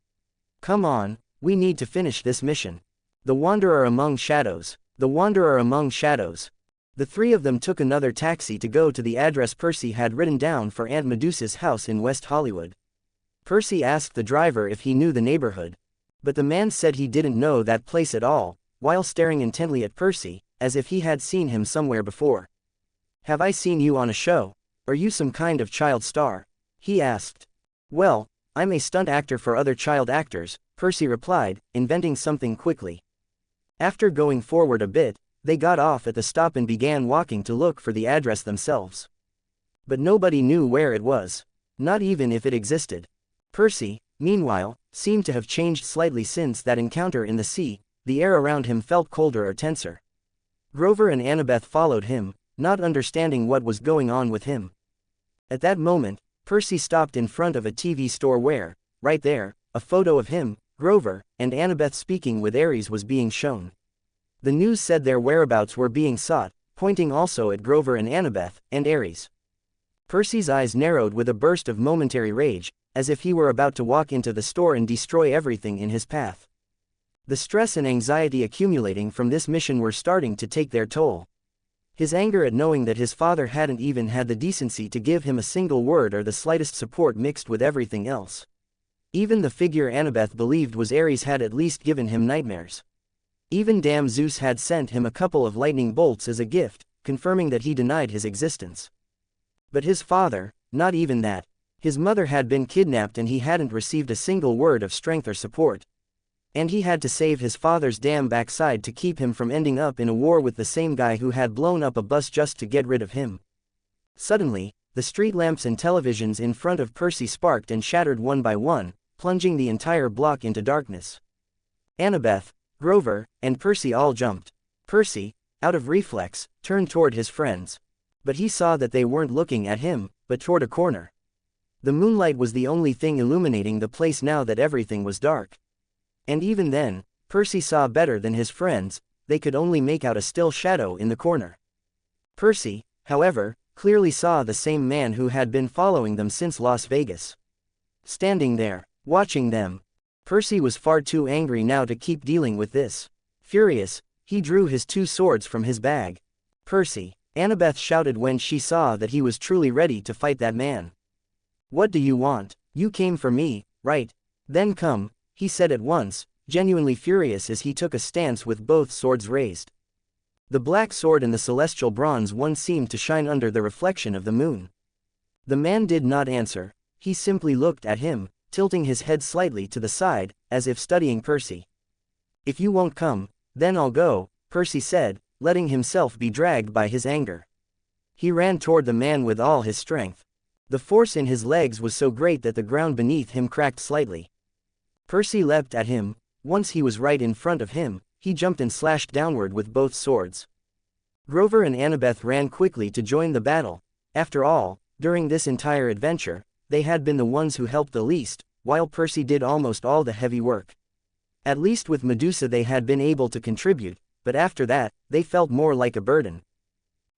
Come on, we need to finish this mission. The Wanderer Among Shadows. The Wanderer Among Shadows. The 3 of them took another taxi to go to the address Percy had written down for Aunt Medusa's house in West Hollywood. Percy asked the driver if he knew the neighborhood. But the man said he didn't know that place at all, while staring intently at Percy, as if he had seen him somewhere before. Have I seen you on a show? Are you some kind of child star? He asked. Well, I'm a stunt actor for other child actors, Percy replied, inventing something quickly. After going forward a bit, they got off at the stop and began walking to look for the address themselves. But nobody knew where it was. Not even if it existed. Percy, meanwhile, seemed to have changed slightly since that encounter in the sea. The air around him felt colder or tenser. Grover and Annabeth followed him, not understanding what was going on with him. At that moment, Percy stopped in front of a TV store where, right there, a photo of him, Grover, and Annabeth speaking with Ares was being shown. The news said their whereabouts were being sought, pointing also at Grover and Annabeth, and Ares. Percy's eyes narrowed with a burst of momentary rage, as if he were about to walk into the store and destroy everything in his path. The stress and anxiety accumulating from this mission were starting to take their toll. His anger at knowing that his father hadn't even had the decency to give him a single word or the slightest support mixed with everything else. Even the figure Annabeth believed was Ares had at least given him nightmares. Even damn Zeus had sent him a couple of lightning bolts as a gift, confirming that he denied his existence. But his father, not even that. His mother had been kidnapped and he hadn't received a single word of strength or support. And he had to save his father's damn backside to keep him from ending up in a war with the same guy who had blown up a bus just to get rid of him. Suddenly, the street lamps and televisions in front of Percy sparked and shattered one by one, plunging the entire block into darkness. Annabeth, Grover, and Percy all jumped. Percy, out of reflex, turned toward his friends. But he saw that they weren't looking at him, but toward a corner. The moonlight was the only thing illuminating the place now that everything was dark. And even then, Percy saw better than his friends, they could only make out a still shadow in the corner. Percy, however, clearly saw the same man who had been following them since Las Vegas. Standing there, watching them. Percy was far too angry now to keep dealing with this. Furious, he drew his 2 swords from his bag. Percy, Annabeth shouted when she saw that he was truly ready to fight that man. What do you want? You came for me, right? Then come, he said at once, genuinely furious as he took a stance with both swords raised. The black sword and the celestial bronze one seemed to shine under the reflection of the moon. The man did not answer, he simply looked at him, tilting his head slightly to the side, as if studying Percy. If you won't come, then I'll go, Percy said, letting himself be dragged by his anger. He ran toward the man with all his strength. The force in his legs was so great that the ground beneath him cracked slightly. Percy leapt at him. Once he was right in front of him, he jumped and slashed downward with both swords. Grover and Annabeth ran quickly to join the battle. After all, during this entire adventure, they had been the ones who helped the least, while Percy did almost all the heavy work. At least with Medusa they had been able to contribute, but after that, they felt more like a burden.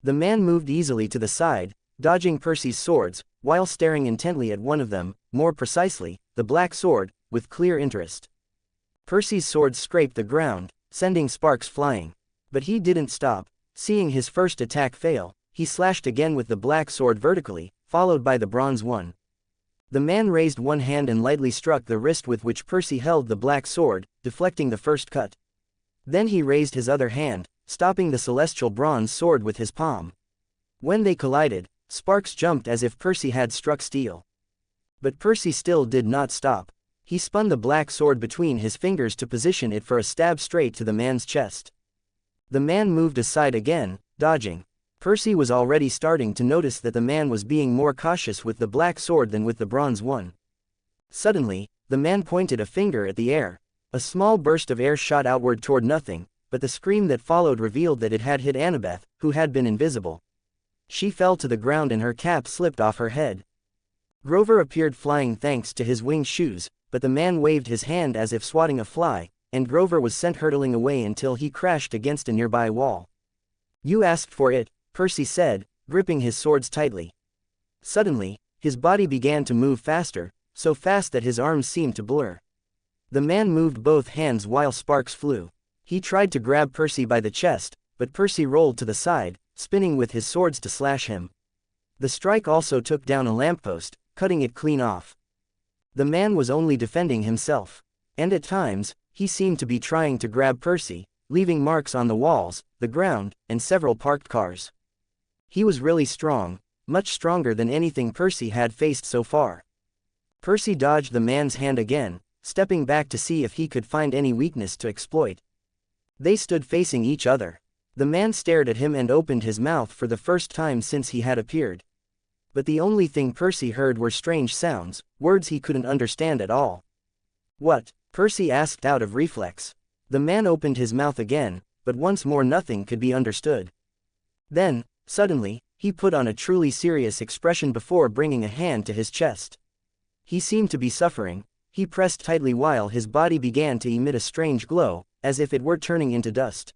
The man moved easily to the side, dodging Percy's swords, while staring intently at one of them, more precisely, the black sword, with clear interest. Percy's sword scraped the ground, sending sparks flying. But he didn't stop. Seeing his first attack fail, he slashed again with the black sword vertically, followed by the bronze one. The man raised one hand and lightly struck the wrist with which Percy held the black sword, deflecting the first cut. Then he raised his other hand, stopping the celestial bronze sword with his palm. When they collided, sparks jumped as if Percy had struck steel. But Percy still did not stop. He spun the black sword between his fingers to position it for a stab straight to the man's chest. The man moved aside again, dodging. Percy was already starting to notice that the man was being more cautious with the black sword than with the bronze one. Suddenly, the man pointed a finger at the air. A small burst of air shot outward toward nothing, but the scream that followed revealed that it had hit Annabeth, who had been invisible. She fell to the ground and her cap slipped off her head. Grover appeared flying thanks to his winged shoes, but the man waved his hand as if swatting a fly, and Grover was sent hurtling away until he crashed against a nearby wall. You asked for it, Percy said, gripping his swords tightly. Suddenly, his body began to move faster, so fast that his arms seemed to blur. The man moved both hands while sparks flew. He tried to grab Percy by the chest, but Percy rolled to the side, spinning with his swords to slash him. The strike also took down a lamppost, cutting it clean off. The man was only defending himself. And at times, he seemed to be trying to grab Percy, leaving marks on the walls, the ground, and several parked cars. He was really strong, much stronger than anything Percy had faced so far. Percy dodged the man's hand again, stepping back to see if he could find any weakness to exploit. They stood facing each other. The man stared at him and opened his mouth for the first time since he had appeared. But the only thing Percy heard were strange sounds, words he couldn't understand at all. What? Percy asked out of reflex. The man opened his mouth again, but once more nothing could be understood. Then, suddenly, he put on a truly serious expression before bringing a hand to his chest. He seemed to be suffering. He pressed tightly while his body began to emit a strange glow, as if it were turning into dust.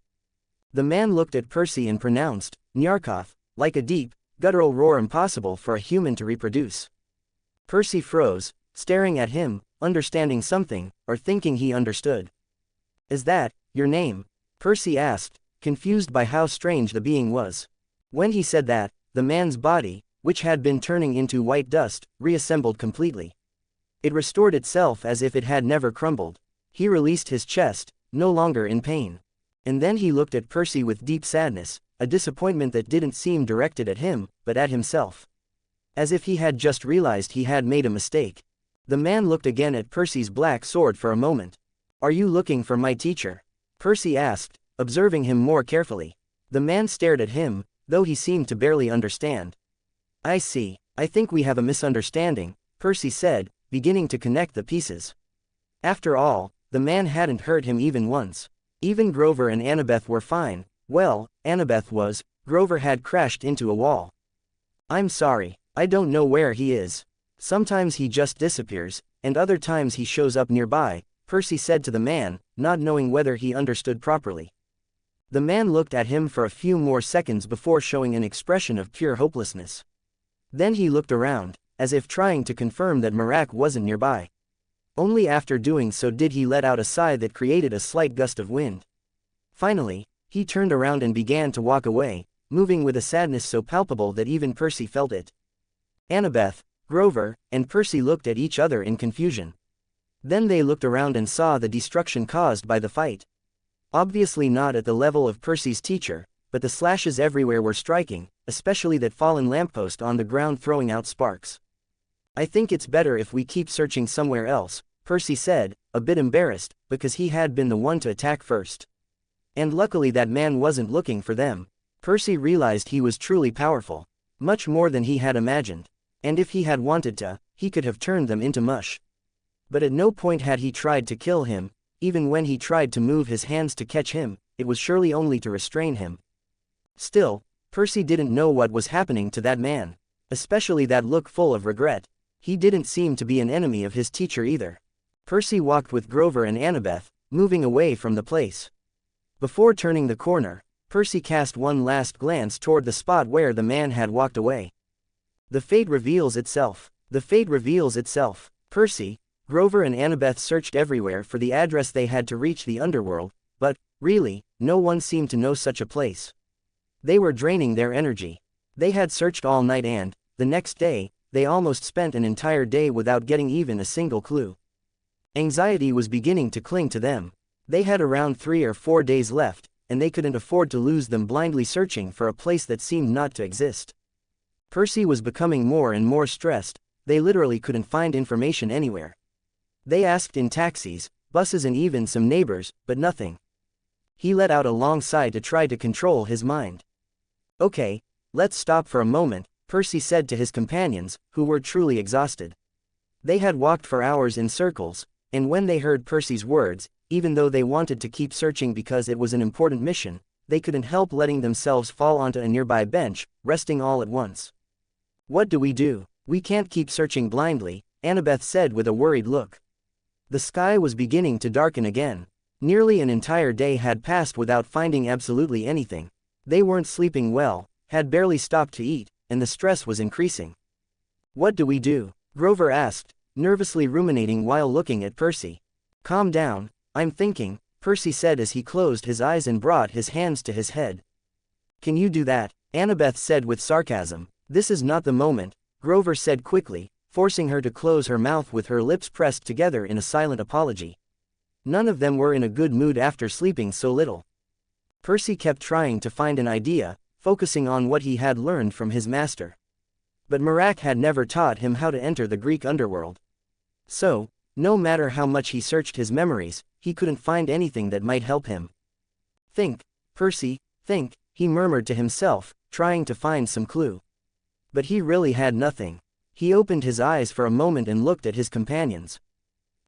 The man looked at Percy and pronounced, Nyarkoth, like a deep, guttural roar impossible for a human to reproduce. Percy froze, staring at him, understanding something, or thinking he understood. Is that your name? Percy asked, confused by how strange the being was. When he said that, the man's body, which had been turning into white dust, reassembled completely. It restored itself as if it had never crumbled. He released his chest, no longer in pain. And then he looked at Percy with deep sadness, a disappointment that didn't seem directed at him, but at himself. As if he had just realized he had made a mistake. The man looked again at Percy's black sword for a moment. Are you looking for my teacher? Percy asked, observing him more carefully. The man stared at him, though he seemed to barely understand. I see, I think we have a misunderstanding, Percy said, beginning to connect the pieces. After all, the man hadn't hurt him even once. Even Grover and Annabeth were fine. Well, Annabeth was. Grover had crashed into a wall. "I'm sorry, I don't know where he is. Sometimes he just disappears, and other times he shows up nearby," Percy said to the man, not knowing whether he understood properly. The man looked at him for a few more seconds before showing an expression of pure hopelessness. Then he looked around, as if trying to confirm that Marak wasn't nearby. Only after doing so did he let out a sigh that created a slight gust of wind. Finally, he turned around and began to walk away, moving with a sadness so palpable that even Percy felt it. Annabeth, Grover, and Percy looked at each other in confusion. Then they looked around and saw the destruction caused by the fight. Obviously not at the level of Percy's teacher, but the slashes everywhere were striking, especially that fallen lamppost on the ground throwing out sparks. "I think it's better if we keep searching somewhere else," Percy said, a bit embarrassed, because he had been the one to attack first. And luckily that man wasn't looking for them. Percy realized he was truly powerful. Much more than he had imagined. And if he had wanted to, he could have turned them into mush. But at no point had he tried to kill him. Even when he tried to move his hands to catch him, it was surely only to restrain him. Still, Percy didn't know what was happening to that man. Especially that look full of regret. He didn't seem to be an enemy of his teacher either. Percy walked with Grover and Annabeth, moving away from the place. Before turning the corner, Percy cast one last glance toward the spot where the man had walked away. The fate reveals itself. The fate reveals itself. Percy, Grover and Annabeth searched everywhere for the address they had to reach the underworld, but, really, no one seemed to know such a place. They were draining their energy. They had searched all night and, the next day, they almost spent an entire day without getting even a single clue. Anxiety was beginning to cling to them. They had around 3 or 4 days left, and they couldn't afford to lose them blindly searching for a place that seemed not to exist. Percy was becoming more and more stressed. They literally couldn't find information anywhere. They asked in taxis, buses and even some neighbors, but nothing. He let out a long sigh to try to control his mind. "Okay, let's stop for a moment," Percy said to his companions, who were truly exhausted. They had walked for hours in circles, and when they heard Percy's words, even though they wanted to keep searching because it was an important mission, they couldn't help letting themselves fall onto a nearby bench, resting all at once. "What do we do? We can't keep searching blindly," Annabeth said with a worried look. The sky was beginning to darken again. Nearly an entire day had passed without finding absolutely anything. They weren't sleeping well, had barely stopped to eat, and the stress was increasing. "What do we do?" Grover asked, nervously ruminating while looking at Percy. "Calm down, I'm thinking," Percy said as he closed his eyes and brought his hands to his head. "Can you do that?" Annabeth said with sarcasm. "This is not the moment," Grover said quickly, forcing her to close her mouth with her lips pressed together in a silent apology. None of them were in a good mood after sleeping so little. Percy kept trying to find an idea, focusing on what he had learned from his master. But Marak had never taught him how to enter the Greek underworld. So, no matter how much he searched his memories, he couldn't find anything that might help him. "Think, Percy, think," he murmured to himself, trying to find some clue. But he really had nothing. He opened his eyes for a moment and looked at his companions.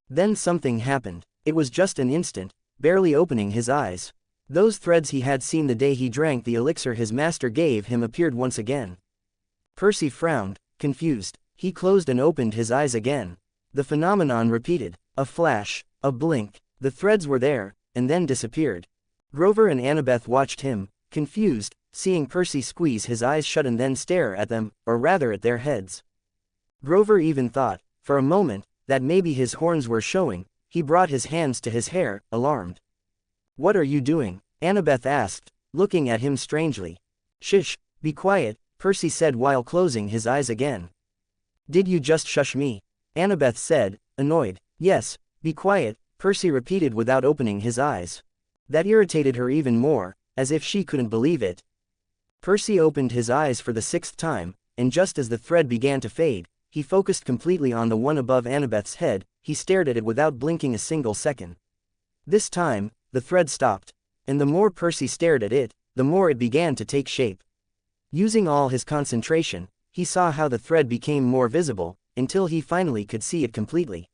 Then something happened. It was just an instant, barely opening his eyes. Those threads he had seen the day he drank the elixir his master gave him appeared once again. Percy frowned, confused. He closed and opened his eyes again. The phenomenon repeated. A flash, a blink. The threads were there, and then disappeared. Grover and Annabeth watched him, confused, seeing Percy squeeze his eyes shut and then stare at them, or rather at their heads. Grover even thought, for a moment, that maybe his horns were showing. He brought his hands to his hair, alarmed. "What are you doing?" Annabeth asked, looking at him strangely. "Shush, be quiet," Percy said while closing his eyes again. "Did you just shush me?" Annabeth said, annoyed. "Yes, be quiet," Percy repeated without opening his eyes. That irritated her even more, as if she couldn't believe it. Percy opened his eyes for the 6th time, and just as the thread began to fade, he focused completely on the one above Annabeth's head. He stared at it without blinking a single second. This time, the thread stopped, and the more Percy stared at it, the more it began to take shape. Using all his concentration, he saw how the thread became more visible, until he finally could see it completely.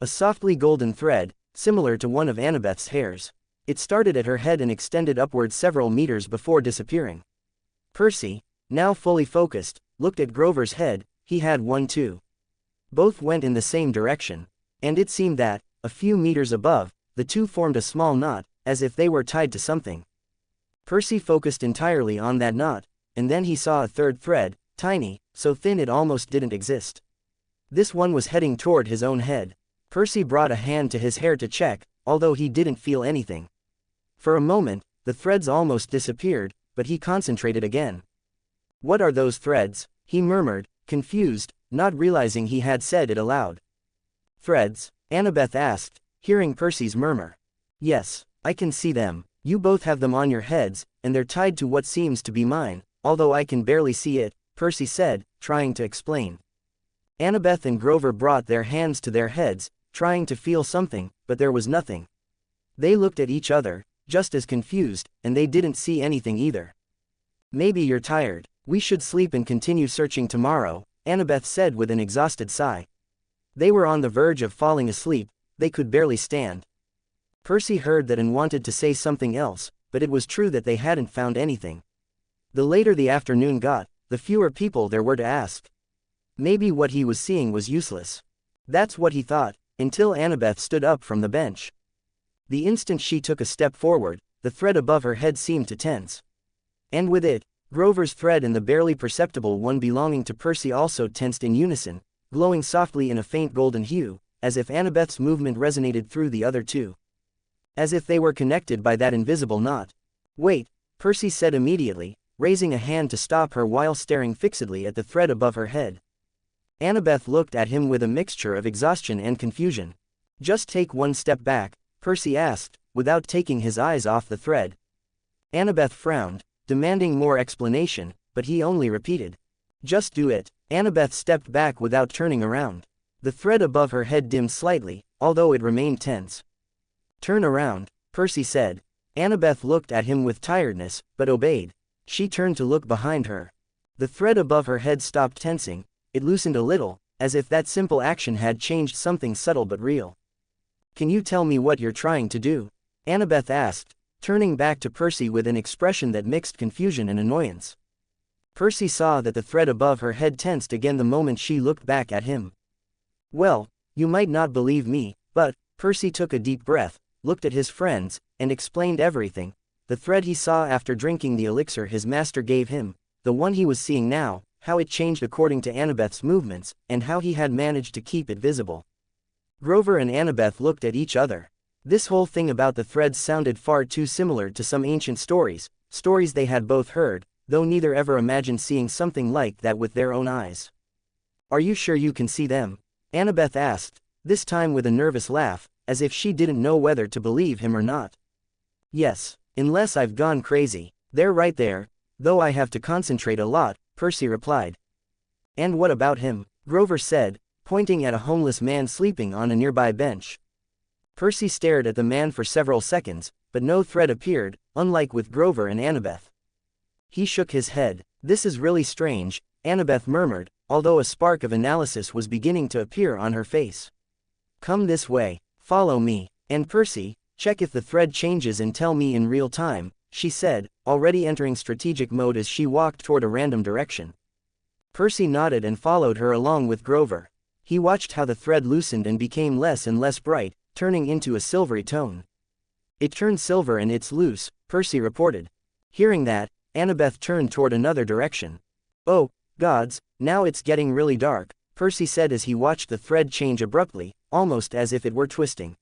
A softly golden thread, similar to one of Annabeth's hairs. It started at her head and extended upward several meters before disappearing. Percy, now fully focused, looked at Grover's head. He had one too. Both went in the same direction, and it seemed that, a few meters above, the two formed a small knot, as if they were tied to something. Percy focused entirely on that knot, and then he saw a third thread, tiny, so thin it almost didn't exist. This one was heading toward his own head. Percy brought a hand to his hair to check, although he didn't feel anything. For a moment, the threads almost disappeared, but he concentrated again. "What are those threads?" he murmured, confused, not realizing he had said it aloud. "Threads?" Annabeth asked, hearing Percy's murmur. "Yes, I can see them. You both have them on your heads, and they're tied to what seems to be mine, although I can barely see it," Percy said, trying to explain. Annabeth and Grover brought their hands to their heads, trying to feel something, but there was nothing. They looked at each other, just as confused, and they didn't see anything either. "Maybe you're tired. We should sleep and continue searching tomorrow," Annabeth said with an exhausted sigh. They were on the verge of falling asleep. They could barely stand. Percy heard that and wanted to say something else, but it was true that they hadn't found anything. The later the afternoon got, the fewer people there were to ask. Maybe what he was seeing was useless. That's what he thought, until Annabeth stood up from the bench. The instant she took a step forward, the thread above her head seemed to tense. And with it, Grover's thread and the barely perceptible one belonging to Percy also tensed in unison, glowing softly in a faint golden hue, as if Annabeth's movement resonated through the other two. As if they were connected by that invisible knot. "Wait," Percy said immediately, raising a hand to stop her while staring fixedly at the thread above her head. Annabeth looked at him with a mixture of exhaustion and confusion. "Just take one step back," Percy asked, without taking his eyes off the thread. Annabeth frowned, demanding more explanation, but he only repeated, "Just do it." Annabeth stepped back without turning around. The thread above her head dimmed slightly, although it remained tense. "Turn around," Percy said. Annabeth looked at him with tiredness, but obeyed. She turned to look behind her. The thread above her head stopped tensing. It loosened a little, as if that simple action had changed something subtle but real. "Can you tell me what you're trying to do?" Annabeth asked, turning back to Percy with an expression that mixed confusion and annoyance. Percy saw that the thread above her head tensed again the moment she looked back at him. "Well, you might not believe me, but," Percy took a deep breath, looked at his friends, and explained everything. The thread he saw after drinking the elixir his master gave him, the one he was seeing now, how it changed according to Annabeth's movements, and how he had managed to keep it visible. Grover and Annabeth looked at each other. This whole thing about the threads sounded far too similar to some ancient stories they had both heard, though neither ever imagined seeing something like that with their own eyes. "Are you sure you can see them?" Annabeth asked, this time with a nervous laugh, as if she didn't know whether to believe him or not. "Yes, unless I've gone crazy. They're right there, though I have to concentrate a lot," Percy replied. "And what about him?" Grover said, pointing at a homeless man sleeping on a nearby bench. Percy stared at the man for several seconds, but no thread appeared, unlike with Grover and Annabeth. He shook his head. "This is really strange," Annabeth murmured, although a spark of analysis was beginning to appear on her face. "Come this way. Follow me. And Percy, check if the thread changes and tell me in real time," she said, already entering strategic mode as she walked toward a random direction. Percy nodded and followed her along with Grover. He watched how the thread loosened and became less and less bright, turning into a silvery tone. "It turned silver and it's loose," Percy reported. Hearing that, Annabeth turned toward another direction. "Oh, gods, now it's getting really dark," Percy said as he watched the thread change abruptly, almost as if it were twisting.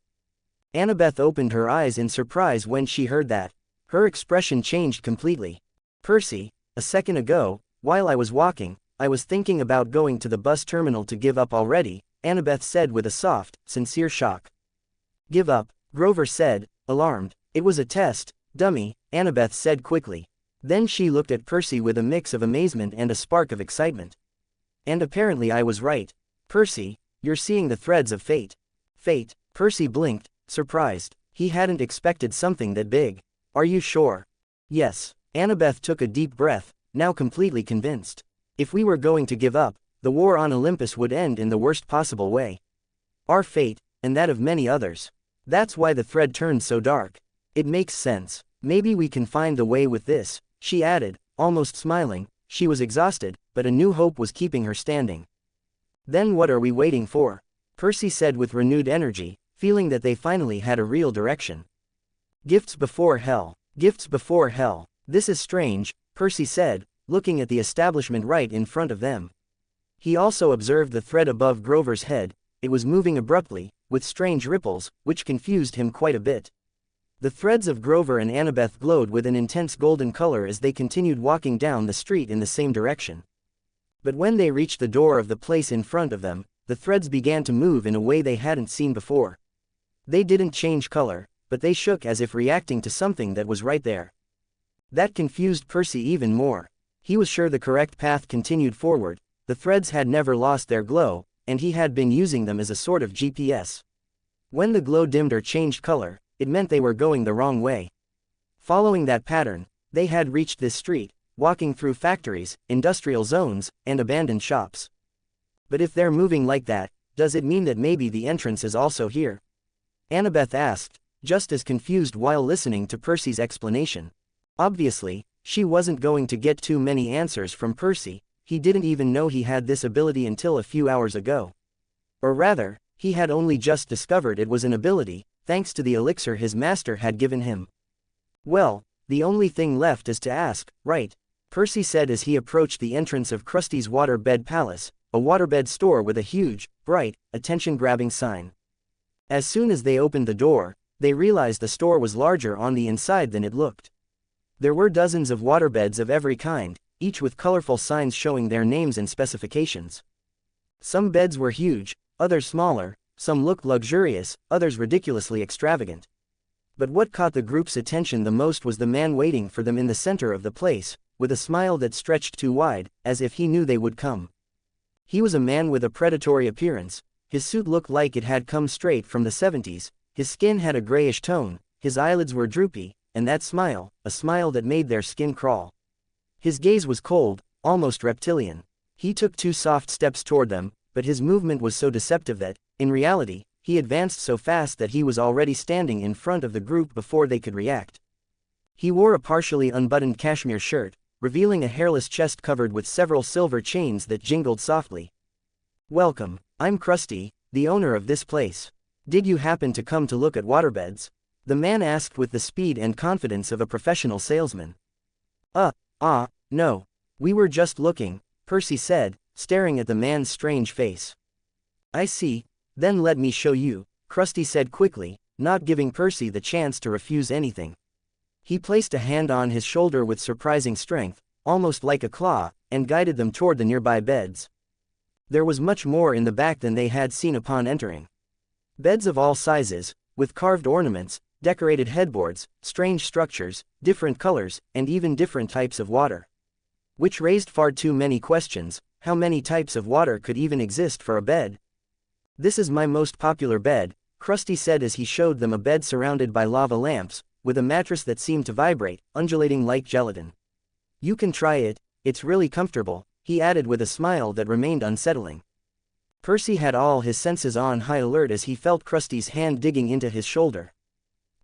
Annabeth opened her eyes in surprise when she heard that. Her expression changed completely. "Percy, a second ago, while I was walking, I was thinking about going to the bus terminal to give up already," Annabeth said with a soft, sincere shock. "Give up?" Grover said, alarmed. "It was a test, dummy," Annabeth said quickly. Then she looked at Percy with a mix of amazement and a spark of excitement. "And apparently I was right. Percy, you're seeing the threads of fate." "Fate?" Percy blinked, surprised. He hadn't expected something that big. "Are you sure?" "Yes." Annabeth took a deep breath, now completely convinced. "If we were going to give up, the war on Olympus would end in the worst possible way. Our fate, and that of many others. That's why the thread turned so dark. It makes sense. Maybe we can find the way with this, she added, almost smiling. She was exhausted, but a new hope was keeping her standing. Then what are we waiting for? Percy said with renewed energy, feeling that they finally had a real direction. Gifts before hell. Gifts before hell. This is strange, Percy said, looking at the establishment right in front of them. He also observed the thread above Grover's head. It was moving abruptly, with strange ripples, which confused him quite a bit. The threads of Grover and Annabeth glowed with an intense golden color as they continued walking down the street in the same direction. But when they reached the door of the place in front of them, the threads began to move in a way they hadn't seen before. They didn't change color, but they shook as if reacting to something that was right there. That confused Percy even more. He was sure the correct path continued forward. The threads had never lost their glow, and he had been using them as a sort of GPS. When the glow dimmed or changed color, it meant they were going the wrong way. Following that pattern, they had reached this street, walking through factories, industrial zones, and abandoned shops. But if they're moving like that, does it mean that maybe the entrance is also here? Annabeth asked, just as confused while listening to Percy's explanation. Obviously, she wasn't going to get too many answers from Percy. He didn't even know he had this ability until a few hours ago. Or rather, he had only just discovered it was an ability, thanks to the elixir his master had given him. Well, the only thing left is to ask, right? Percy said as he approached the entrance of Krusty's Waterbed Palace, a waterbed store with a huge, bright, attention-grabbing sign. As soon as they opened the door, they realized the store was larger on the inside than it looked. There were dozens of waterbeds of every kind, each with colorful signs showing their names and specifications. Some beds were huge, others smaller, some looked luxurious, others ridiculously extravagant. But what caught the group's attention the most was the man waiting for them in the center of the place, with a smile that stretched too wide, as if he knew they would come. He was a man with a predatory appearance. His suit looked like it had come straight from the 70s, his skin had a grayish tone, his eyelids were droopy, and that smile, a smile that made their skin crawl. His gaze was cold, almost reptilian. He took 2 soft steps toward them, but his movement was so deceptive that, in reality, he advanced so fast that he was already standing in front of the group before they could react. He wore a partially unbuttoned cashmere shirt, revealing a hairless chest covered with several silver chains that jingled softly. "Welcome, I'm Krusty, the owner of this place. Did you happen to come to look at waterbeds?" The man asked with the speed and confidence of a professional salesman. No. We were just looking," Percy said, staring at the man's strange face. "I see, then let me show you," Krusty said quickly, not giving Percy the chance to refuse anything. He placed a hand on his shoulder with surprising strength, almost like a claw, and guided them toward the nearby beds. There was much more in the back than they had seen upon entering. Beds of all sizes, with carved ornaments, decorated headboards, strange structures, different colors, and even different types of water. Which raised far too many questions. How many types of water could even exist for a bed? "This is my most popular bed," Krusty said as he showed them a bed surrounded by lava lamps, with a mattress that seemed to vibrate, undulating like gelatin. "You can try it, it's really comfortable," he added with a smile that remained unsettling. Percy had all his senses on high alert as he felt Krusty's hand digging into his shoulder.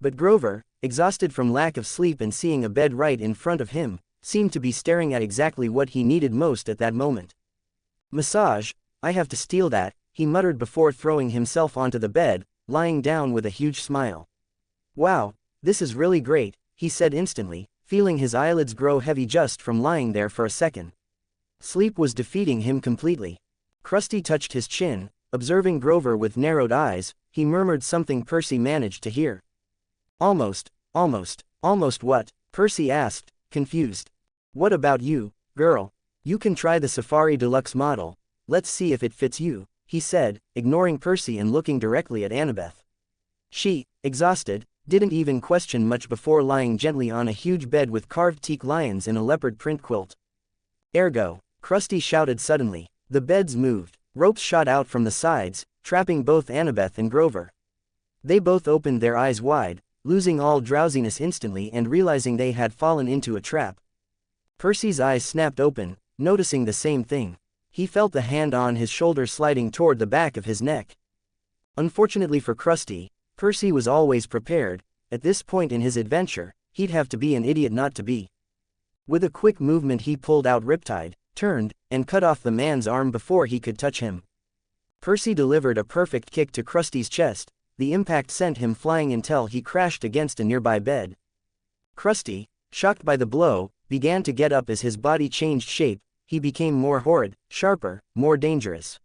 But Grover, exhausted from lack of sleep and seeing a bed right in front of him, seemed to be staring at exactly what he needed most at that moment. "Massage, I have to steal that," he muttered before throwing himself onto the bed, lying down with a huge smile. "Wow, this is really great," he said instantly, feeling his eyelids grow heavy just from lying there for a second. Sleep was defeating him completely. Krusty touched his chin, observing Grover with narrowed eyes. He murmured something Percy managed to hear. Almost what?" Percy asked, confused. "What about you, girl? You can try the Safari Deluxe model. Let's see if it fits you," he said, ignoring Percy and looking directly at Annabeth. She, exhausted, didn't even question much before lying gently on a huge bed with carved teak lions in a leopard print quilt. "Ergo," Krusty shouted suddenly. The beds moved. Ropes shot out from the sides, trapping both Annabeth and Grover. They both opened their eyes wide, losing all drowsiness instantly and realizing they had fallen into a trap. Percy's eyes snapped open, noticing the same thing. He felt the hand on his shoulder sliding toward the back of his neck. Unfortunately for Krusty, Percy was always prepared. At this point in his adventure, he'd have to be an idiot not to be. With a quick movement he pulled out Riptide, turned, and cut off the man's arm before he could touch him. Percy delivered a perfect kick to Krusty's chest. The impact sent him flying until he crashed against a nearby bed. Krusty, shocked by the blow, began to get up as his body changed shape. He became more horrid, sharper, more dangerous.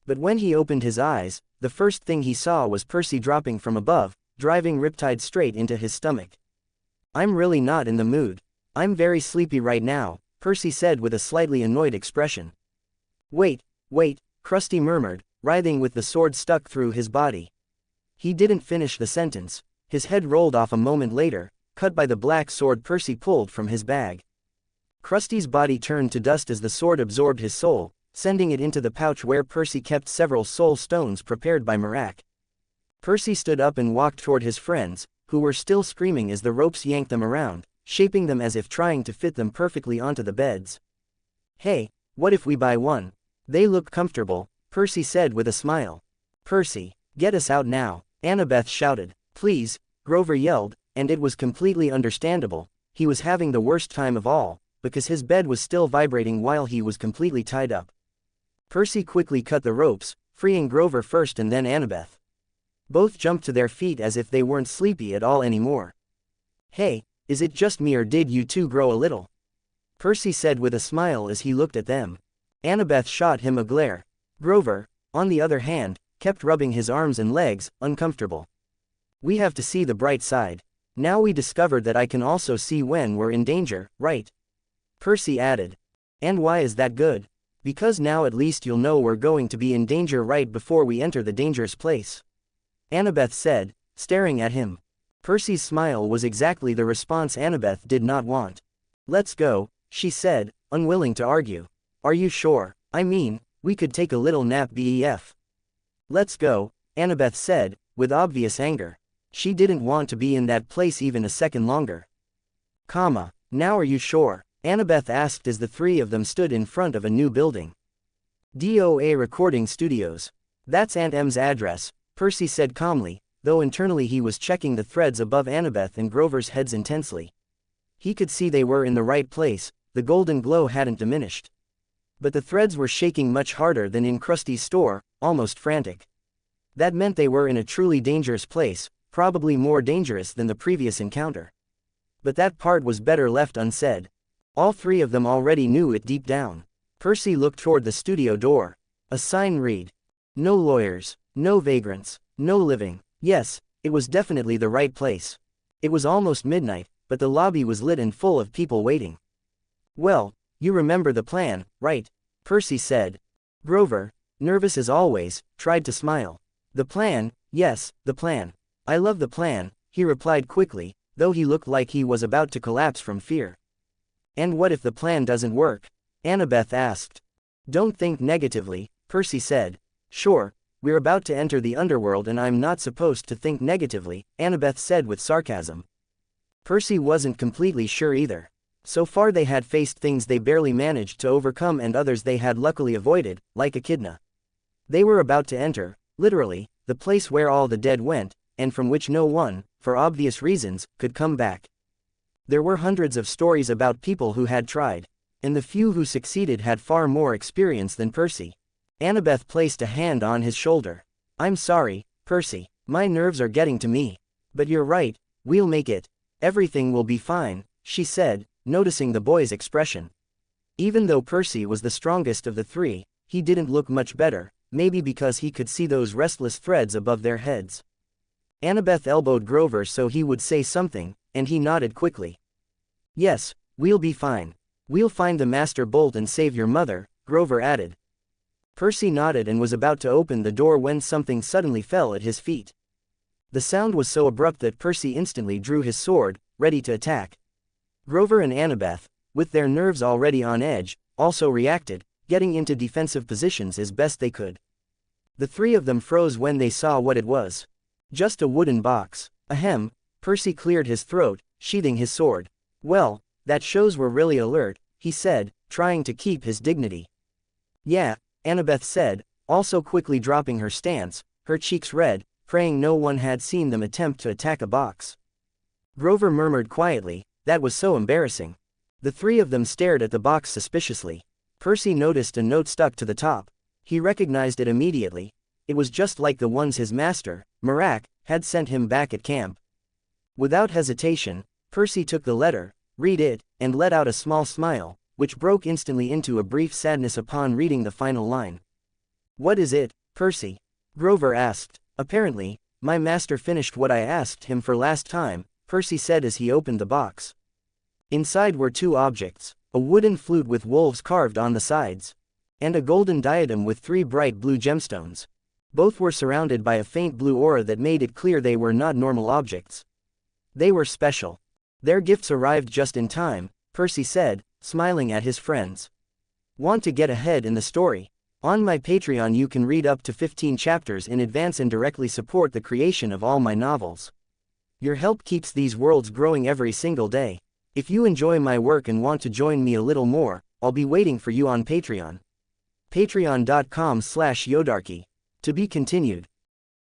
But when he opened his eyes, the first thing he saw was Percy dropping from above, driving Riptide straight into his stomach. "I'm really not in the mood. I'm very sleepy right now," Percy said with a slightly annoyed expression. Wait, Krusty murmured, writhing with the sword stuck through his body. He didn't finish the sentence. His head rolled off a moment later, cut by the black sword Percy pulled from his bag. Krusty's body turned to dust as the sword absorbed his soul, sending it into the pouch where Percy kept several soul stones prepared by Marak. Percy stood up and walked toward his friends, who were still screaming as the ropes yanked them around, shaping them as if trying to fit them perfectly onto the beds. "Hey, what if we buy one? They look comfortable," Percy said with a smile. "Percy, get us out now," Annabeth shouted. "Please," Grover yelled, and it was completely understandable. He was having the worst time of all, because his bed was still vibrating while he was completely tied up. Percy quickly cut the ropes, freeing Grover first and then Annabeth. Both jumped to their feet as if they weren't sleepy at all anymore. "Hey, is it just me or did you two grow a little?" Percy said with a smile as he looked at them. Annabeth shot him a glare. Grover, on the other hand, kept rubbing his arms and legs, uncomfortable. "We have to see the bright side. Now we discovered that I can also see when we're in danger, right?" Percy added. "And why is that good?" "Because now at least you'll know we're going to be in danger right before we enter the dangerous place," Annabeth said, staring at him. Percy's smile was exactly the response Annabeth did not want. "Let's go," she said, unwilling to argue. "Are you sure? I mean, we could take a little nap bef." "Let's go," Annabeth said, with obvious anger. She didn't want to be in that place even a second longer. Now are you sure?" Annabeth asked as the three of them stood in front of a new building. DOA Recording Studios. "That's Aunt M's address," Percy said calmly, though internally he was checking the threads above Annabeth and Grover's heads intensely. He could see they were in the right place, the golden glow hadn't diminished. But the threads were shaking much harder than in Krusty's store, almost frantic. That meant they were in a truly dangerous place, probably more dangerous than the previous encounter. But that part was better left unsaid. All three of them already knew it deep down. Percy looked toward the studio door. A sign read, "No lawyers, no vagrants, no living." Yes, it was definitely the right place. It was almost midnight, but the lobby was lit and full of people waiting. "Well, you remember the plan, right?" Percy said. Grover, nervous as always, tried to smile. "The plan, yes, the plan. I love the plan," he replied quickly, though he looked like he was about to collapse from fear. "And what if the plan doesn't work?" Annabeth asked. "Don't think negatively," Percy said. "Sure, we're about to enter the underworld and I'm not supposed to think negatively," Annabeth said with sarcasm. Percy wasn't completely sure either. So far they had faced things they barely managed to overcome and others they had luckily avoided, like Echidna. They were about to enter, literally, the place where all the dead went, and from which no one, for obvious reasons, could come back. There were hundreds of stories about people who had tried, and the few who succeeded had far more experience than Percy. Annabeth placed a hand on his shoulder. "I'm sorry, Percy, my nerves are getting to me. But you're right, we'll make it. Everything will be fine," she said, noticing the boy's expression. Even though Percy was the strongest of the three, he didn't look much better, maybe because he could see those restless threads above their heads. Annabeth elbowed Grover so he would say something, and he nodded quickly. "Yes, we'll be fine. We'll find the master bolt and save your mother," Grover added. Percy nodded and was about to open the door when something suddenly fell at his feet. The sound was so abrupt that Percy instantly drew his sword, ready to attack. Grover and Annabeth, with their nerves already on edge, also reacted, getting into defensive positions as best they could. The three of them froze when they saw what it was. Just a wooden box. Ahem, Percy cleared his throat, sheathing his sword. "Well, that shows we're really alert," he said, trying to keep his dignity. Yeah, Annabeth said, also quickly dropping her stance, her cheeks red, praying no one had seen them attempt to attack a box. Grover murmured quietly, that was so embarrassing. The three of them stared at the box suspiciously. Percy noticed a note stuck to the top. He recognized it immediately. It was just like the ones his master, Marak, had sent him back at camp. Without hesitation, Percy took the letter, read it, and let out a small smile, which broke instantly into a brief sadness upon reading the final line. What is it, Percy? Grover asked. Apparently, my master finished what I asked him for last time, Percy said as he opened the box. Inside were two objects, a wooden flute with wolves carved on the sides, and a golden diadem with 3 bright blue gemstones. Both were surrounded by a faint blue aura that made it clear they were not normal objects. They were special. Their gifts arrived just in time, Percy said, smiling at his friends. Want to get ahead in the story? On my Patreon you can read up to 15 chapters in advance and directly support the creation of all my novels. Your help keeps these worlds growing every single day. If you enjoy my work and want to join me a little more, I'll be waiting for you on Patreon. Patreon.com/YoDarki. To be continued.